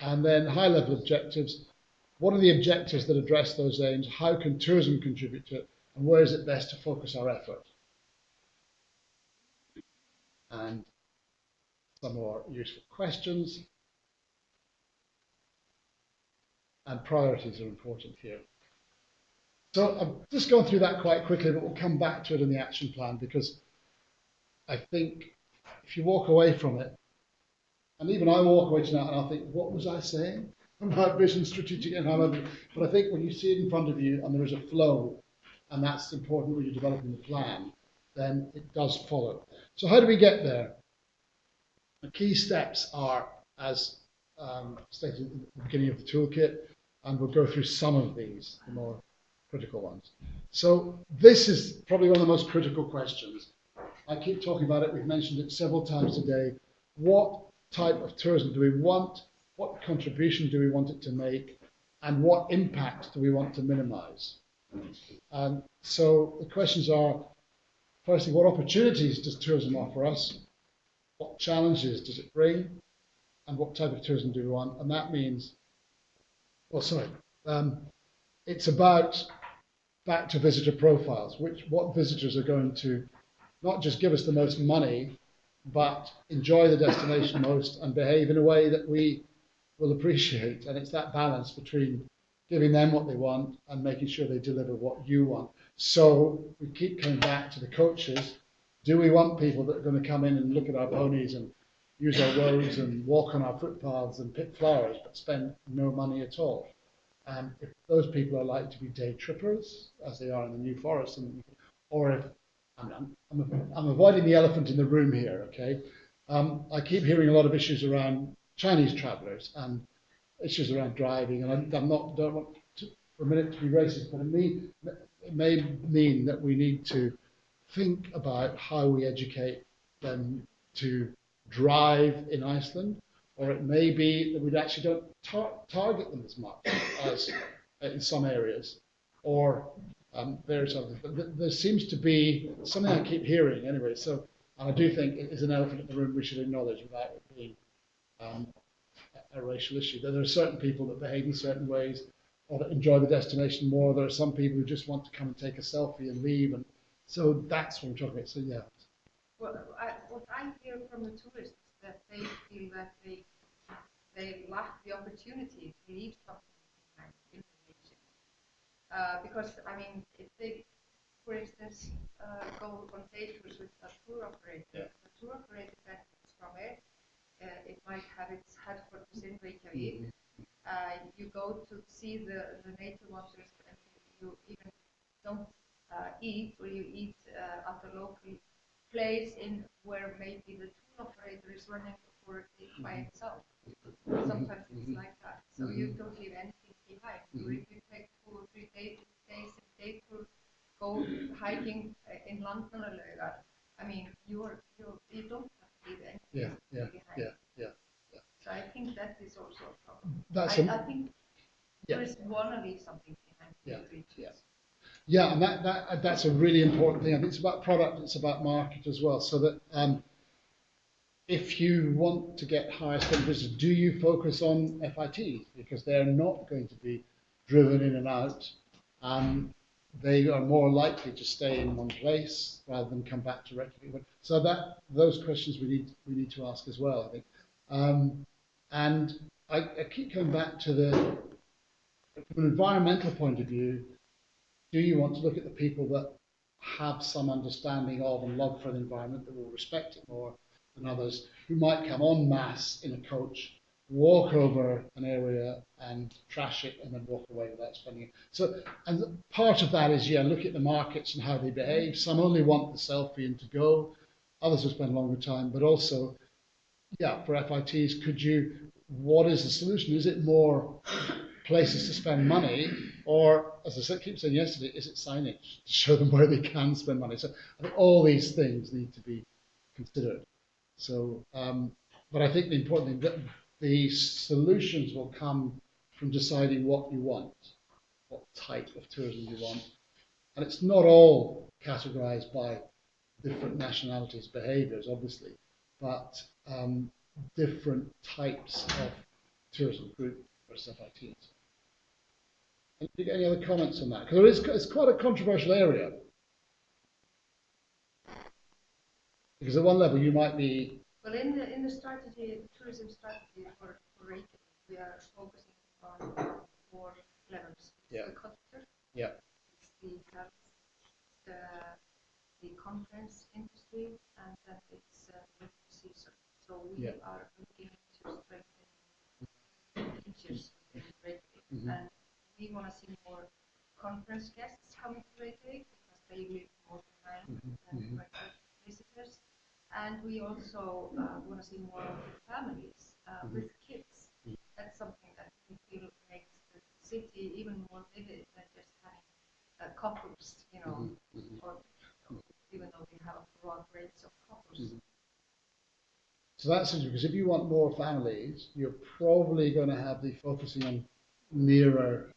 then high-level objectives. What are the objectives that address those aims? How can tourism contribute to it? And where is it best to focus our effort? And some more useful questions. And priorities are important here. So I've just gone through that quite quickly, but we'll come back to it in the action plan, because I think if you walk away from it, and even I walk away tonight and I'll think, what was I saying about vision, strategic, and however? But I think when you see it in front of you and there is a flow, and that's important when you're developing the plan, then it does follow. So how do we get there? The key steps are, as stated at the beginning of the toolkit, and we'll go through some of these, the more critical ones. So this is probably one of the most critical questions. I keep talking about it, we've mentioned it several times today. What type of tourism do we want? What contribution do we want it to make? And what impact do we want to minimize? So the questions are, firstly, what opportunities does tourism offer us? What challenges does it bring? And what type of tourism do we want? And that means, it's about back to visitor profiles, what visitors are going to not just give us the most money, but enjoy the destination most and behave in a way that we will appreciate. And it's that balance between giving them what they want and making sure they deliver what you want. So we keep coming back to the coaches. Do we want people that are going to come in and look at our ponies and use our roads and walk on our footpaths and pick flowers, but spend no money at all? If those people are likely to be day trippers, as they are in the New Forest, or if I'm avoiding the elephant in the room here, okay? I keep hearing a lot of issues around Chinese travellers and issues around driving, and don't want to, for a minute, to be racist, but it may mean that we need to think about how we educate them to drive in Iceland, or it may be that we actually don't target them as much as in some areas, or various others. But there seems to be something I keep hearing anyway. So, and I do think it is an elephant in the room we should acknowledge without it being a racial issue. There are certain people that behave in certain ways, or that enjoy the destination more. There are some people who just want to come and take a selfie and leave, and so that's what I'm talking about. So yeah. Well, what I hear from the tourists is that they feel that they lack the opportunity to leave something behind in the region. Because I mean, if they, for instance, go on day tours with a tour operator, the tour operator benefits from it. It might have its headquarters in Reykjavik. You go to see the nature wonders, and you even don't eat, or you eat at a local place in where maybe the tour operator is running for it by itself. Sometimes it's like that. So you don't leave anything behind. So if you take 2 or 3 days in day tour, go hiking in Landmannalaugar, I mean, you don't have to leave anything behind. So I think that is also a problem. I think tourists want to leave something behind in the regions. Yeah, and that's a really important thing. I think it's about product, it's about market as well. So that if you want to get higher spend visitors, do you focus on FITs? Because they're not going to be driven in and out. They are more likely to stay in one place rather than come back to Reykjavik. So those questions we need to ask as well, I think. And I keep coming back to From an environmental point of view, do you want to look at the people that have some understanding of and love for the environment, that will respect it more than others, who might come en masse in a coach, walk over an area and trash it and then walk away without spending it? So, and part of that is, look at the markets and how they behave. Some only want the selfie and to go. Others will spend longer time, but also, for FITs, what is the solution? Is it more places to spend money, or, as I keep saying yesterday, is it signage to show them where they can spend money? So I think all these things need to be considered. So, but I think the important thing, that the solutions will come from deciding what you want, what type of tourism you want. And it's not all categorized by different nationalities' behaviors, obviously, but different types of tourism, group versus FITs. Do you get any other comments on that? Because it's quite a controversial area. Because at one level you might be... Well, in the strategy, tourism strategy for Reykjavik, we are focusing on 4 levels. It's the culture, it's the health, the conference industry, and then it's the season. So we are looking into strengthening features in Reykjavik, and we want to see more conference guests coming to Reykjavik because they live more time than regular visitors. And we also want to see more of the families with kids. That's something that we feel makes the city even more vivid than just having couples, or even though we have a broad range of couples. So that's interesting, because if you want more families, you're probably going to have the focusing on nearer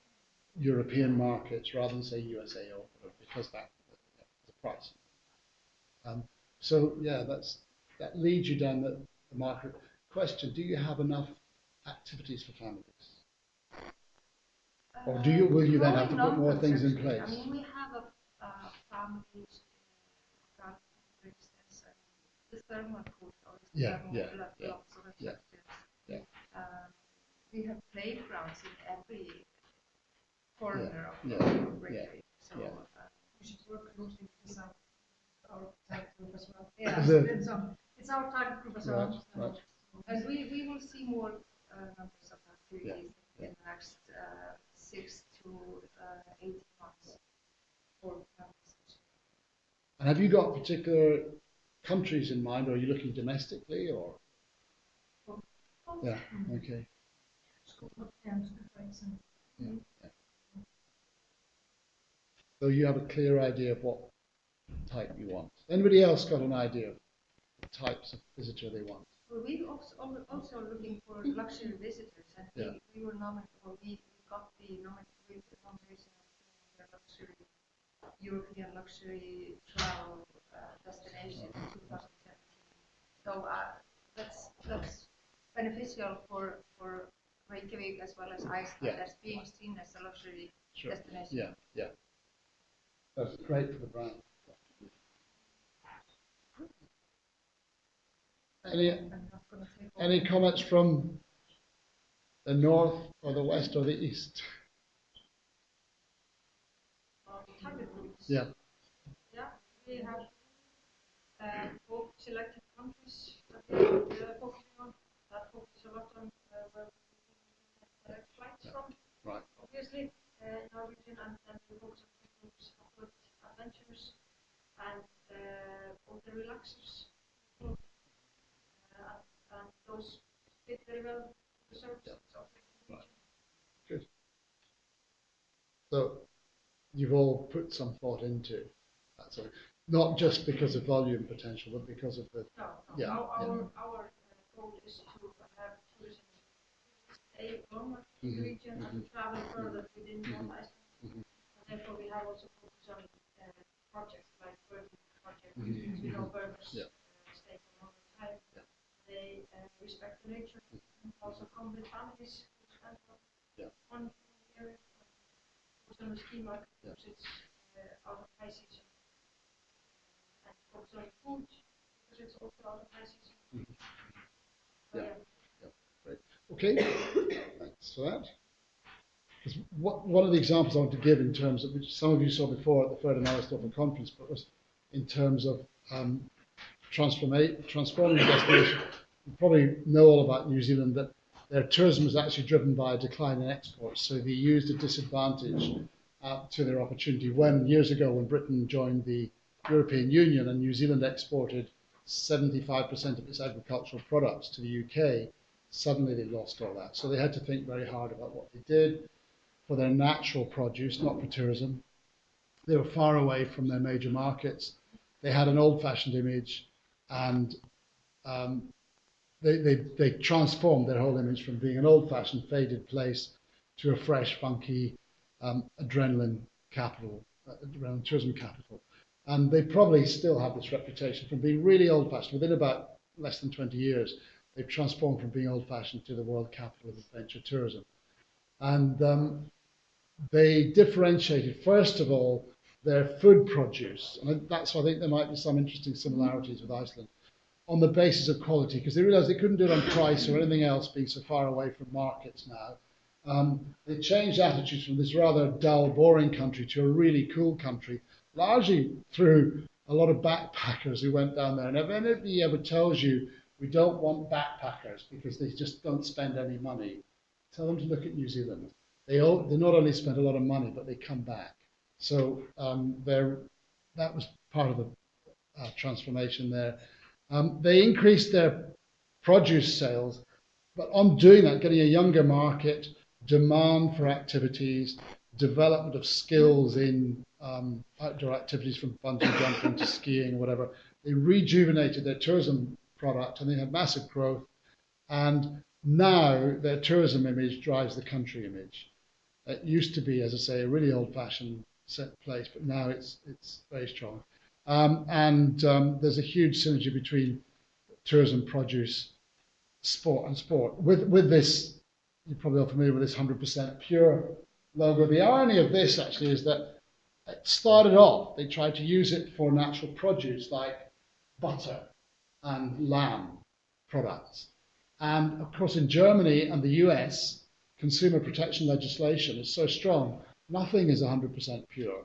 European markets rather than, say, USA or whatever, because the price. So that leads you down the market. Question: do you have enough activities for families, or will you then have to put more things in place? I mean, we have a family program, for instance, the thermal pool, lots of activities. We have playgrounds in every corner of Reykjavik. So we should work closely with our target group as well. It's our target group as well. Right. And we will see more numbers of activities in the next 6 to 18 months for families. And have you got particular countries in mind, or are you looking domestically, or? Yeah. Okay. So you have a clear idea of what type you want. Anybody else got an idea of the types of visitor they want? Well, we're also looking for luxury visitors, and we were nominated, or we got the nomination of the luxury European luxury travel destination in 2017. So that's beneficial for Reykjavik as well as Iceland. That's being seen as a luxury destination. Yeah. That's great for the brand. Any comments from the north or the west or the east? Target groups. Yeah, we have 4 selected countries that we are focusing on. That focuses a lot on where we get flights from. right. Obviously, in our region, and then we focus on groups of adventurers and older relaxers. And those fit very well the services of the region. Good. So you've all put some thought into that, so not just because of volume potential, but because of the Our goal is to have tourism stay longer in the region and to travel further within North Iceland. And therefore, we have also focused on projects like bird project. We know birds stay for a longer time. They respect the nature and also come with families who spend one year. Focus on the ski market because it's out of high season. And focus on food because it's also out of high season. Great. Okay, thanks for that. one of the examples I want to give in terms of, which some of you saw before at the third Analysis Conference, but was in terms of transforming the destination. You probably know all about New Zealand, that their tourism was actually driven by a decline in exports, so they used a disadvantage to their opportunity. Years ago, when Britain joined the European Union and New Zealand exported 75% of its agricultural products to the UK, suddenly they lost all that. So they had to think very hard about what they did for their natural produce, not for tourism. They were far away from their major markets. They had an old-fashioned image, and they transformed their whole image from being an old-fashioned, faded place to a fresh, funky adrenaline tourism capital. And they probably still have this reputation from being really old-fashioned. Within about less than 20 years, they've transformed from being old-fashioned to the world capital of adventure tourism. And they differentiated, first of all, their food produce. And that's why I think there might be some interesting similarities with Iceland, on the basis of quality, because they realized they couldn't do it on price or anything else, being so far away from markets now. They changed attitudes from this rather dull, boring country to a really cool country, largely through a lot of backpackers who went down there. And if anybody ever tells you, we don't want backpackers because they just don't spend any money, tell them to look at New Zealand. They not only spend a lot of money, but they come back. So that was part of the transformation there. They increased their produce sales, but on doing that, getting a younger market, demand for activities, development of skills in outdoor activities from bungee jumping to skiing or whatever, they rejuvenated their tourism product and they had massive growth. And now their tourism image drives the country image. It used to be, as I say, a really old-fashioned set place, but now it's very strong. There's a huge synergy between tourism, produce, sport. With this, you're probably all familiar with this 100% pure logo. The irony of this actually is that it started off, they tried to use it for natural produce like butter and lamb products. And of course, in Germany and the US, consumer protection legislation is so strong, nothing is 100% pure.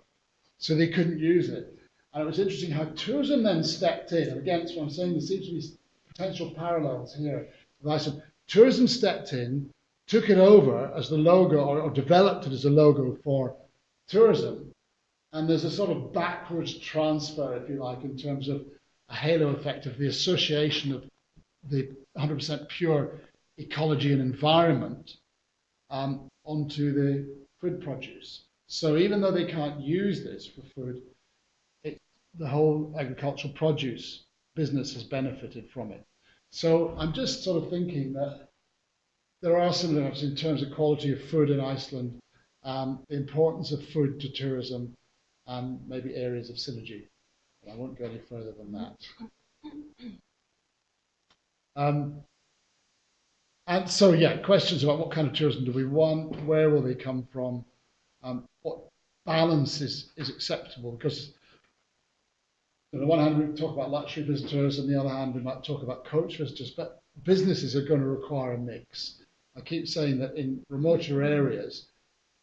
So they couldn't use it. And it was interesting how tourism then stepped in. And again, that's what I'm saying, there seems to be potential parallels here. Tourism stepped in, took it over as the logo, or developed it as a logo for tourism. And there's a sort of backwards transfer, if you like, in terms of a halo effect of the association of the 100% pure ecology and environment onto the food produce. So even though they can't use this for food, the whole agricultural produce business has benefited from it. So I'm just sort of thinking that there are similarities in terms of quality of food in Iceland, the importance of food to tourism, and maybe areas of synergy. But I won't go any further than that. And so, yeah, questions about what kind of tourism do we want, where will they come from, what balance is acceptable, because on the one hand, we talk about luxury visitors, on the other hand, we might talk about coach visitors, but businesses are going to require a mix. I keep saying that in remoter areas,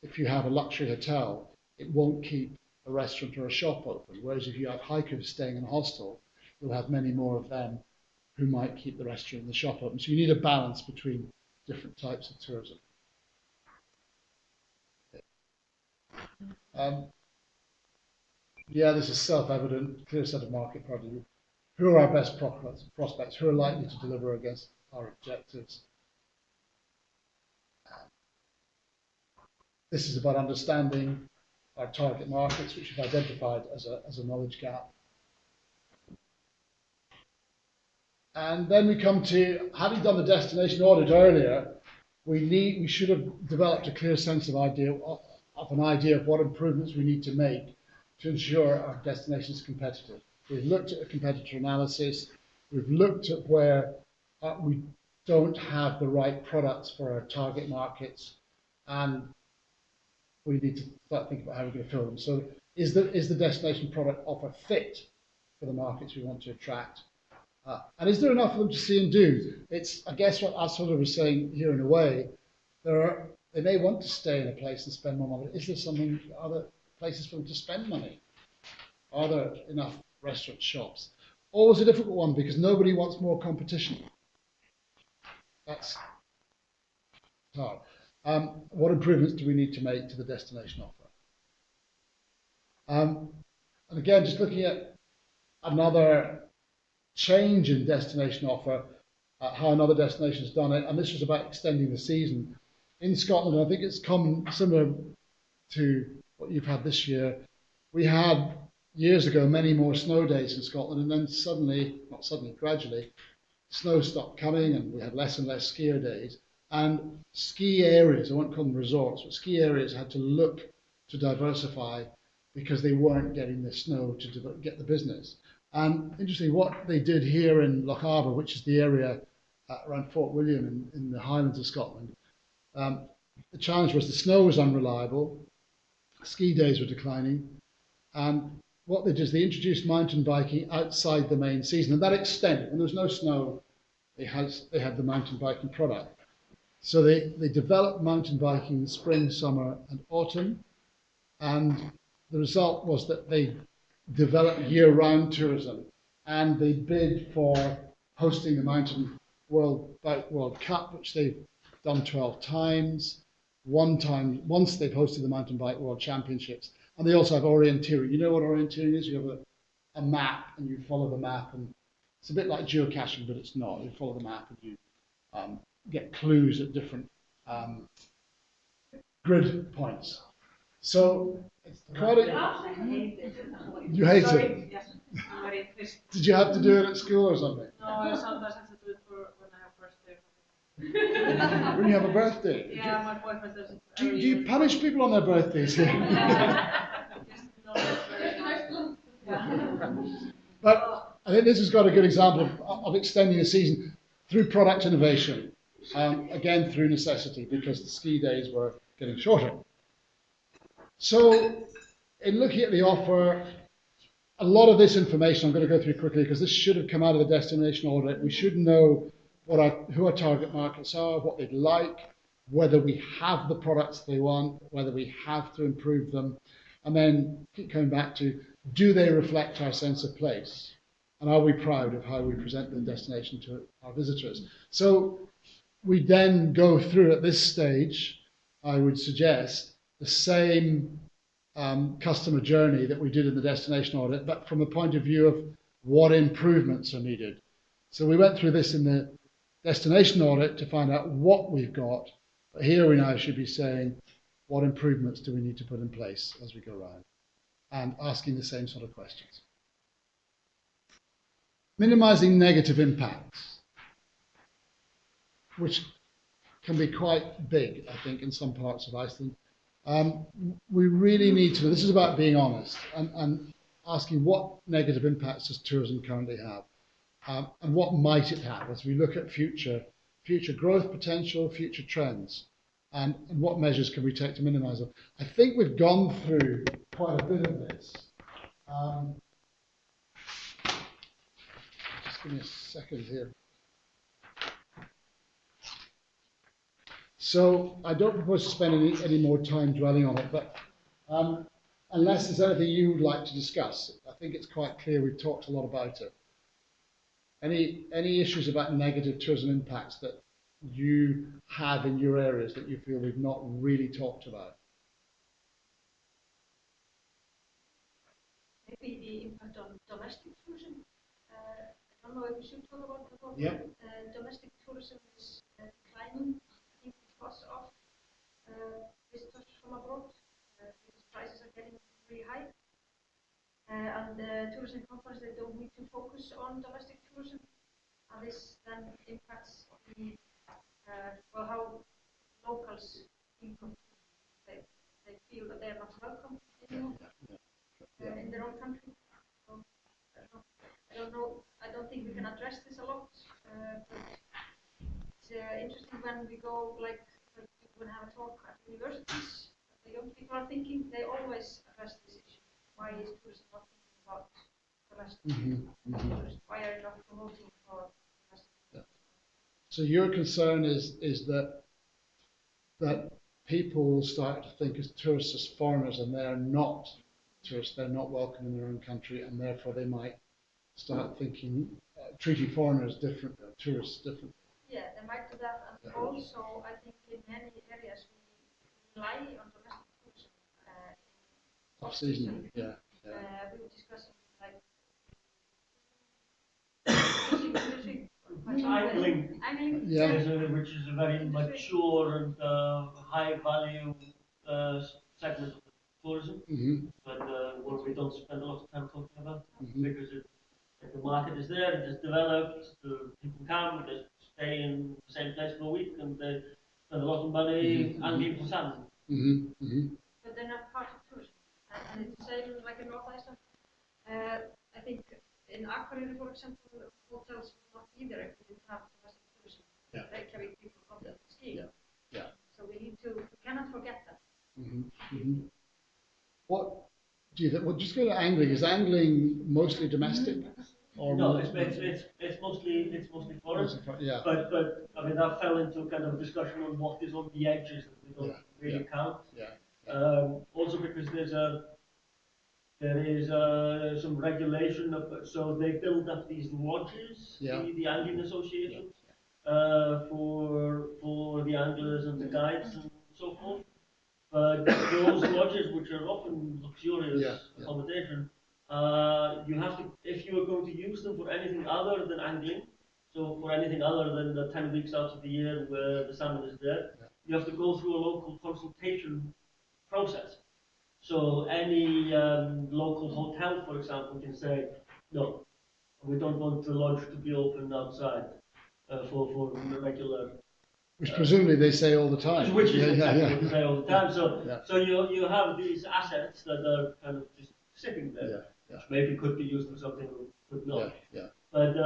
if you have a luxury hotel, it won't keep a restaurant or a shop open, whereas if you have hikers staying in a hostel, you'll have many more of them who might keep the restaurant and the shop open. So you need a balance between different types of tourism. Yeah, this is self-evident, clear set of market priorities. Who are our best prospects? Who are likely to deliver against our objectives? This is about understanding our target markets, which we've identified as a knowledge gap. And then we come to, having done the destination audit earlier, we should have developed a clear sense of an idea of what improvements we need to make to ensure our destination is competitive. We've looked at a competitor analysis. We've looked at where we don't have the right products for our target markets, and we need to start thinking about how we're going to fill them. So is the destination product offer fit for the markets we want to attract? And is there enough for them to see and do? It's, I guess, what Ashola was saying here in a way. they may want to stay in a place and spend more money. Is there something, other places for them to spend money? Are there enough restaurant shops? Always a difficult one because nobody wants more competition. That's hard. What improvements do we need to make to the destination offer? And again, just looking at another change in destination offer, how another destination has done it, and this was about extending the season. In Scotland, I think it's similar to what you've had this year. We had, years ago, many more snow days in Scotland, and then suddenly, not suddenly, gradually, snow stopped coming and we had less and less skier days. And ski areas, I won't call them resorts, but ski areas had to look to diversify because they weren't getting the snow to get the business. And interestingly, what they did here in Loch Arbor, which is the area around Fort William in the Highlands of Scotland, the challenge was the snow was unreliable, ski days were declining, and what they did is they introduced mountain biking outside the main season, and that extended. When there was no snow, they had the mountain biking product. So they developed mountain biking spring, summer, and autumn, and the result was that they developed year-round tourism, and they bid for hosting the Mountain Bike World Cup, which they've done 12 times. Once they've hosted the Mountain Bike World Championships, and they also have orienteering. You know what orienteering is? You have a map, and you follow the map, and it's a bit like geocaching, but it's not. You follow the map, and you get clues at different grid points. So it's quite You hate it? Yes, I'm very interested. Did you have to do it at school or something? No, I sometimes have to do it when I have birthday. When you have a birthday? Yeah, my boyfriend does it. Do you punish people on their birthdays here? But I think this has got a good example of extending the season through product innovation. Again, through necessity, because the ski days were getting shorter. So, in looking at the offer, a lot of this information I'm going to go through quickly because this should have come out of the destination audit. We should know who our target markets are, what they'd like, whether we have the products they want, whether we have to improve them, and then keep coming back to, do they reflect our sense of place? And are we proud of how we present the destination to our visitors? So we then go through at this stage, I would suggest, the same customer journey that we did in the destination audit, but from a point of view of what improvements are needed. So we went through this in the destination audit to find out what we've got, but here we now should be saying, what improvements do we need to put in place as we go around, and asking the same sort of questions. Minimizing negative impacts, which can be quite big, I think, in some parts of Iceland. We really need to, this is about being honest and asking what negative impacts does tourism currently have, and what might it have as we look at future growth potential, future trends, and what measures can we take to minimize them. I think we've gone through quite a bit of this. Just give me a second here. So I don't propose to spend any more time dwelling on it, but unless there's anything you would like to discuss, I think it's quite clear we've talked a lot about it. Any issues about negative tourism impacts that you have in your areas that you feel we've not really talked about? Maybe the impact on domestic tourism. I don't know if we should talk about that. Yeah. Domestic tourism is declining. Because of visitors from abroad, because prices are getting really high, and the tourism companies, they don't need to focus on domestic tourism, and this then impacts the how locals income. They feel that they are not welcome anymore in their own country. So I don't think we can address this a lot, but it's interesting when we go, like when we have a talk at universities, the young people are thinking, they always address this issue. Why is tourism not thinking about domestic tourism? Why are you not promoting for domestic tourism? So your concern is that people start to think as tourists as foreigners, and they're not tourists, they're not welcome in their own country, and therefore they might start thinking, treating foreigners different, tourists different. Yeah, they might do that, and also I think in many areas we rely on domestic tourism. Off season, yeah. We were discussing like fishing industry. Angling. Yeah. Which is a very mature and high value segment of tourism, but what we don't spend a lot of time talking about, because the market is there, it is developed, the people come, they stay in the same place for a week, and they spend a lot of money angling for salmon. But they're not part of tourism, and it's the same like in North Iceland. I think in Akureyri, for example, hotels will not either if we didn't have domestic tourism. Reykjavik people come there to ski. So we cannot forget that. What do you think? Well, just go to angling. Is angling mostly domestic? Or no, it's mostly foreign. Yeah. But I mean that fell into kind of a discussion on what is on the edges that we don't really count. Also because there is some regulation so they build up these lodges, the angling association, for the anglers and the guides and so forth. But those lodges, which are often luxurious accommodation, you have to, if you are going to use them for anything other than angling, so for anything other than the 10 weeks out of the year where the salmon is there, you have to go through a local consultation process. So any local hotel, for example, can say, no, we don't want the lodge to be open outside for regular. Which presumably they say all the time. Which is exactly what they say all the time. So you have these assets that are kind of just sitting there, which maybe could be used for something or could not. But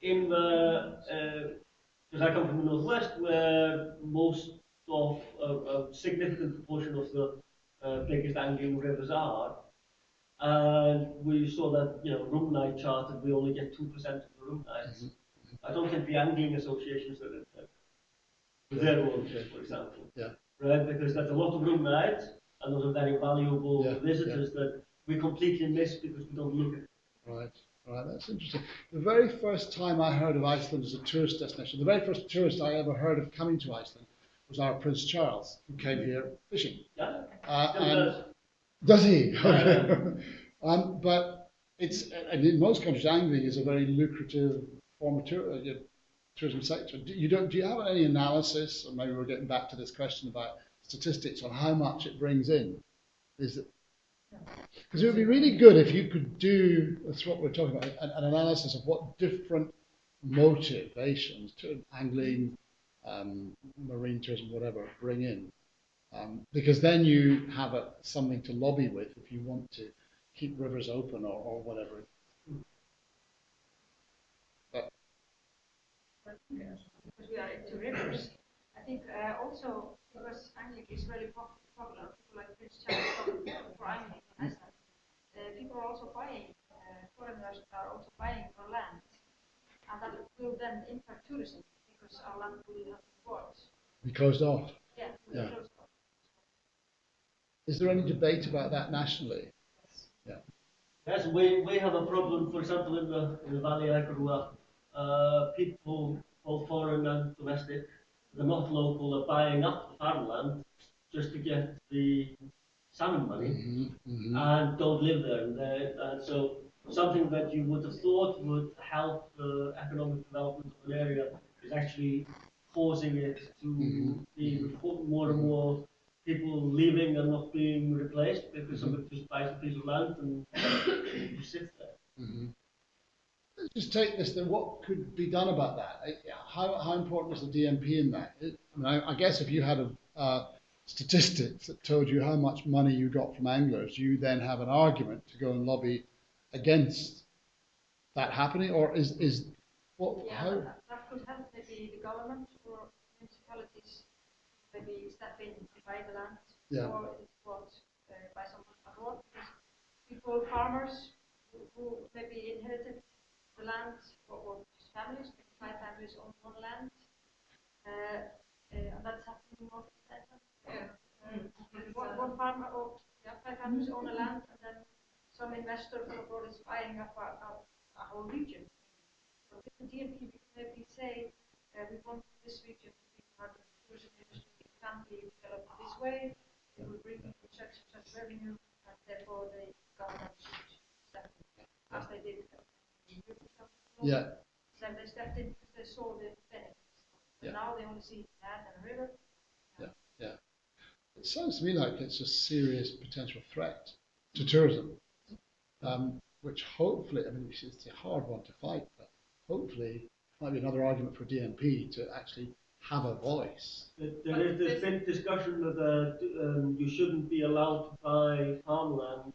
in the, because I come from the northwest, where most of a significant proportion of the biggest angling rivers are, and we saw that room night charted, we only get 2% of the room nights. I don't think the angling associations are with their own, for example, right? Because that's a lot of room nights, and those are very valuable visitors that we completely miss because we don't look at it. Right, that's interesting. The very first time I heard of Iceland as a tourist destination, the very first tourist I ever heard of coming to Iceland was our Prince Charles, who came here fishing. Does he? But and in most countries, angling is a very lucrative form of tourism sector. Do you have any analysis, or maybe we're getting back to this question about statistics on how much it brings in? Because it would be really good if you could do, that's what we're talking about, an analysis of what different motivations to angling, marine tourism, whatever, bring in. Because then you have something to lobby with if you want to keep rivers open or whatever. Because we are into rivers, I think also because angling is really popular, people like Prince Charles come for angling in Iceland. People are also buying, foreigners are also buying our land, and that will then impact tourism because our land will have to be closed off. Closed off. Is there any debate about that nationally? Yes, we have a problem, for example, in the Valley I grew up. People, both foreign and domestic, they're not local, are buying up the farmland just to get the salmon money and don't live there. And so something that you would have thought would help the economic development of an area is actually causing it to be more and more people leaving and not being replaced because somebody just buys a piece of land and just sits there. Let's just take this then. What could be done about that? How important is the DMP in that? I guess if you had statistics that told you how much money you got from anglers, you then have an argument to go and lobby against that happening, or is what? That could help maybe the government or municipalities maybe step in and buy the land, or it's bought by someone abroad. Because people, farmers who maybe inherited the land, or just families, maybe 5 families own one land, and that's happening in North Iceland. One farmer or five families own a land, and then some investor from abroad is buying up a whole region. So with the DMP, we can maybe say we want this region to be part of the tourism industry. It can be developed this way. It will bring in such revenue, and therefore the government should step in, as they did in Europe. Yeah. So they stepped in because they saw the benefits. But now they only see land and a river. Yeah. It sounds to me like it's a serious potential threat to tourism, which hopefully, I mean, it's a hard one to fight, but hopefully might be another argument for DMP to actually have a voice. There's been discussion that you shouldn't be allowed to buy farmland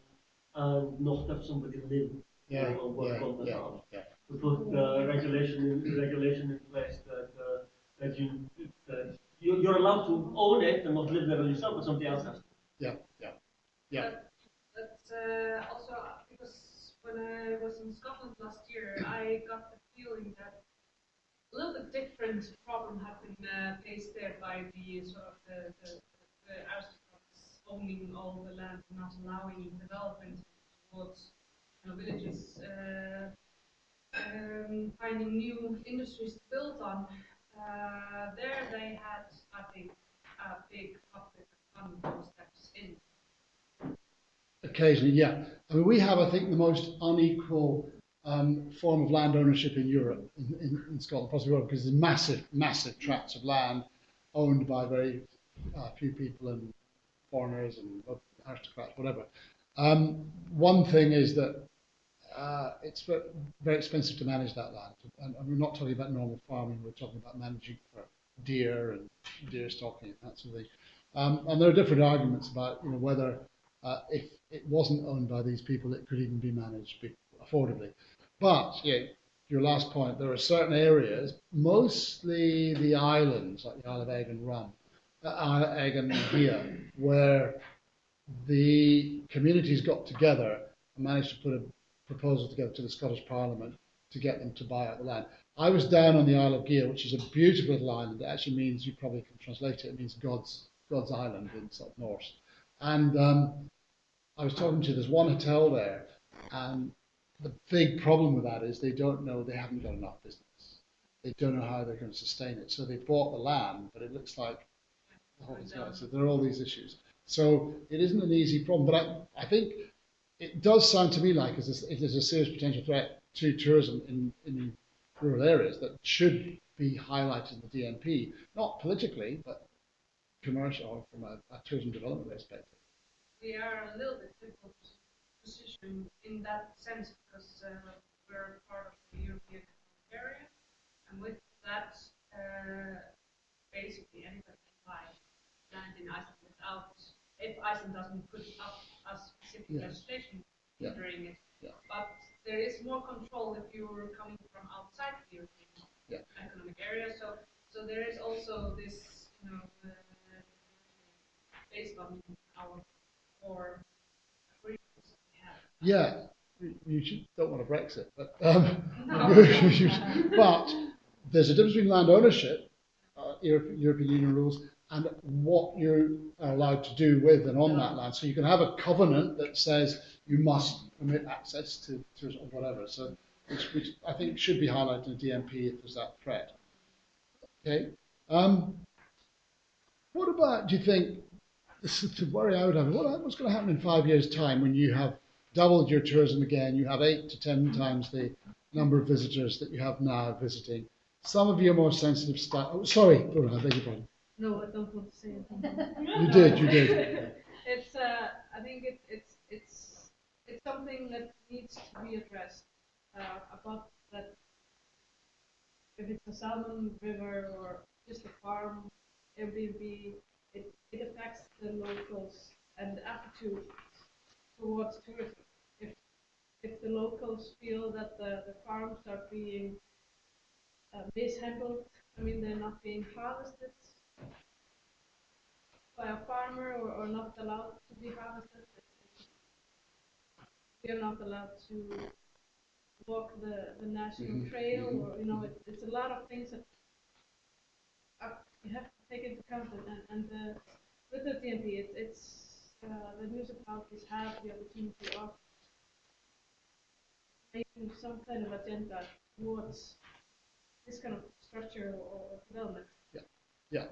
and not have somebody live or work on the farm. To put regulation in place that you're allowed to own it and not live there yourself, but somebody else has to. That's also because when I was in Scotland last year, I got the feeling that a little bit different problem had been faced there by the sort of the aristocrats owning all the land and not allowing development towards villages, finding new industries to build on. There they had, I think, a big public fund that steps in. Occasionally, yeah. I mean, we have, I think, the most unequal form of land ownership in Europe, in Scotland, possibly world, because there's massive tracts of land owned by very few people and foreigners and aristocrats, whatever. One thing is that it's very expensive to manage that land, and we're not talking about normal farming. We're talking about managing for deer and deer stalking and that sort of thing. And there are different arguments about whether if it wasn't owned by these people, it could even be managed affordably. But your last point, there are certain areas, mostly the islands, like the Isle of Egg and Gia, where the communities got together and managed to put a proposal together to the Scottish Parliament to get them to buy out the land. I was down on the Isle of Gia, which is a beautiful little island. It actually means, you probably can translate it, it means God's island in South Norse. And I was talking to, there's one hotel there, and the big problem with that is they don't know, they haven't got enough business. They don't know how they're going to sustain it. So they bought the land, but it looks like the whole hotel. So there are all these issues. So it isn't an easy problem, but I think it does sound to me like there's a serious potential threat to tourism in rural areas that should be highlighted in the DMP, not politically, but commercial or from a tourism development perspective. We are a little bit difficult position in that sense because we're part of the European area, and with that, basically anybody can buy land in Iceland without, if Iceland doesn't put up a specific legislation hindering it. But there is more control if you're coming from outside the European economic area. So there is also this, based on our core agreements we have. Yeah, you don't want a Brexit, but No. but there's a difference between land ownership, European Union rules, and what you are allowed to do with and on that land. So you can have a covenant that says you must permit access to whatever. So which I think should be highlighted in the DMP if there's that threat. Okay. What about, do you think, this is the worry I would have, what's going to happen in 5 years' time when you have doubled your tourism again, you have 8 to 10 times the number of visitors that you have now visiting. Some of your more sensitive staff, sorry, I beg your pardon. No, I don't want to say anything. You did. It's, I think it's something that needs to be addressed, about that, if it's a salmon river or just a farm, Airbnb, it affects the locals and the attitude towards tourism. If the locals feel that the farms are being mishandled, I mean they're not being harvested by a farmer or not allowed to be harvested, we are not allowed to walk the national trail, or it's a lot of things that you have to take into account, and the with the DMP, the municipalities have the opportunity of making some kind of agenda towards this kind of structure or development. Yeah.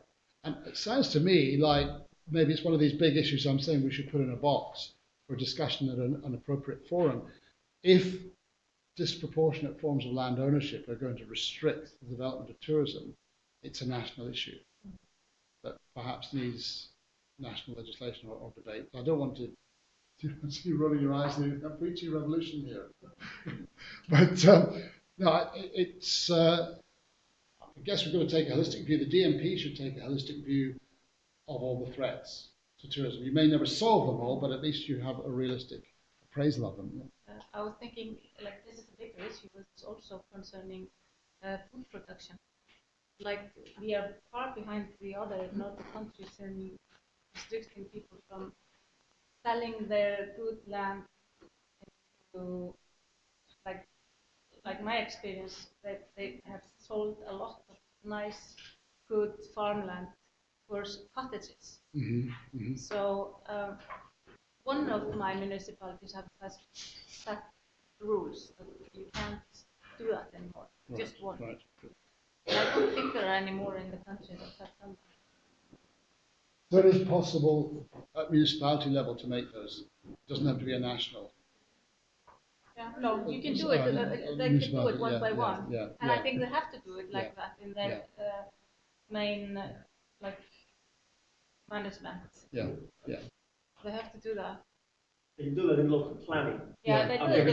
And it sounds to me like maybe it's one of these big issues I'm saying we should put in a box for discussion at an appropriate forum. If disproportionate forms of land ownership are going to restrict the development of tourism, it's a national issue that perhaps needs national legislation or debate. I don't want to see you rolling your eyes and a preachy revolution here. But no, it's, I guess we're going to take a holistic view. The DMP should take a holistic view of all the threats to tourism. You may never solve them all, but at least you have a realistic appraisal of them. I was thinking, like, this is a bigger issue, but it's also concerning food production. Like, we are far behind the other Nordic countries in restricting people from selling their good land to, like my experience, that they have sold a lot of nice, good farmland for cottages. So one of my municipalities has set rules that you can't do that anymore. Right, just one. Right. And I don't think there are any more in the country that have done that. So it is possible at municipality level to make those. It doesn't have to be a national. Yeah, no, you can do it. They can do it one by one. And I think they have to do it like that in their main management. Yeah. They have to do that. They can do that in local planning. Yeah, they do it.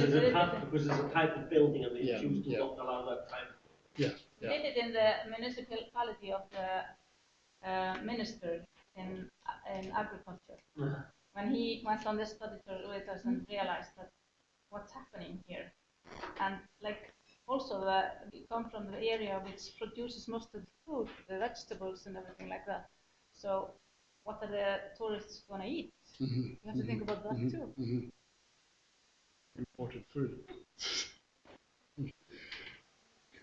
Because it's a type of building and they choose to not allow that type. Yeah. They did it in the municipality of the minister in agriculture. When he went on this study tour with us and realized that what's happening here. And like also we come from the area which produces most of the food, the vegetables and everything like that. So what are the tourists going to eat? You have to think about that too. Imported food.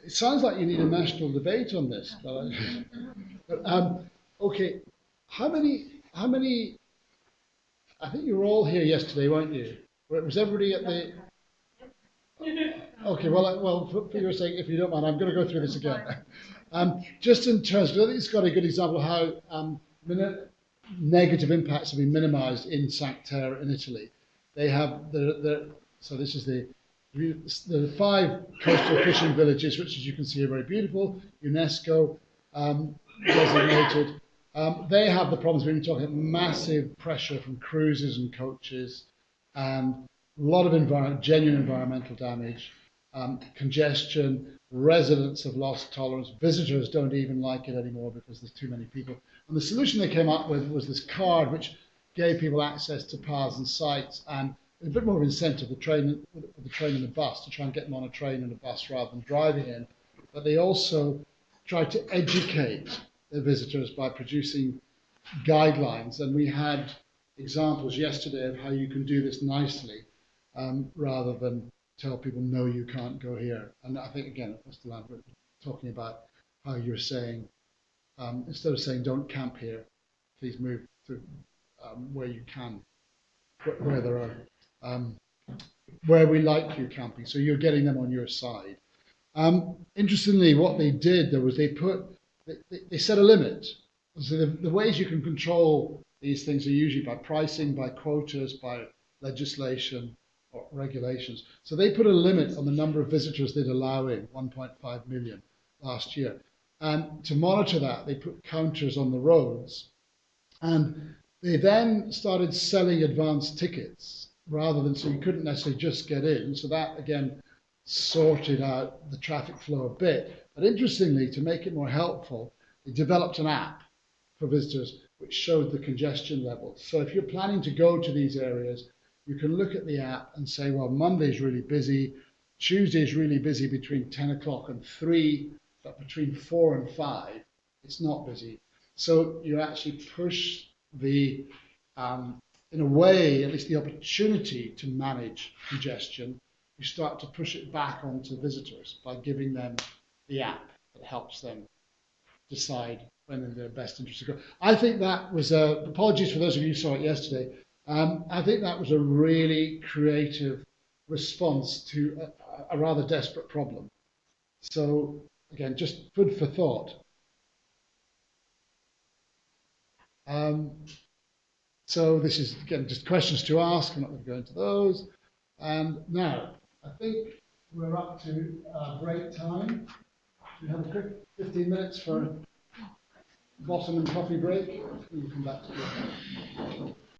It sounds like you need a national debate on this. But, okay, how many? I think you were all here yesterday, weren't you? Was everybody at the? Okay, well, for your sake, if you don't mind, I'm going to go through this again. Just in terms, I think it's got a good example of how negative impacts have been minimised in Sancterra in Italy. They have so this is the 5 coastal fishing villages, which, as you can see, are very beautiful, UNESCO designated. They have the problems we've been talking about: massive pressure from cruises and coaches, and a lot of genuine environmental damage, congestion. Residents have lost tolerance. Visitors don't even like it anymore because there's too many people. And the solution they came up with was this card which gave people access to paths and sites and a bit more of incentive, the train and the bus, to try and get them on a train and a bus rather than driving in. But they also tried to educate the visitors by producing guidelines. And we had examples yesterday of how you can do this nicely rather than tell people, no, you can't go here. And I think, again, Mr. Lambert talking about how you're saying, instead of saying don't camp here, please move to where you can, where there are, where we like you camping. So you're getting them on your side. Interestingly, what they did though was they set a limit. So the ways you can control these things are usually by pricing, by quotas, by legislation, or regulations. So they put a limit on the number of visitors they'd allow in, 1.5 million last year. And to monitor that, they put counters on the roads. And they then started selling advance tickets rather than, so you couldn't necessarily just get in. So that, again, sorted out the traffic flow a bit. But interestingly, to make it more helpful, they developed an app for visitors which showed the congestion levels. So if you're planning to go to these areas, you can look at the app and say, well, Monday's really busy, Tuesday's really busy between 10 o'clock and 3, but between 4 and 5, it's not busy. So you actually push the, in a way, at least the opportunity to manage congestion, you start to push it back onto visitors by giving them the app that helps them decide when in their best interest to go. I think that was apologies for those of you who saw it yesterday. I think that was a really creative response to a rather desperate problem. So again, just food for thought. So this is again just questions to ask. I'm not going to go into those. And now I think we're up to break time. We have a quick 15 minutes for bottom and coffee break. We'll come back to you.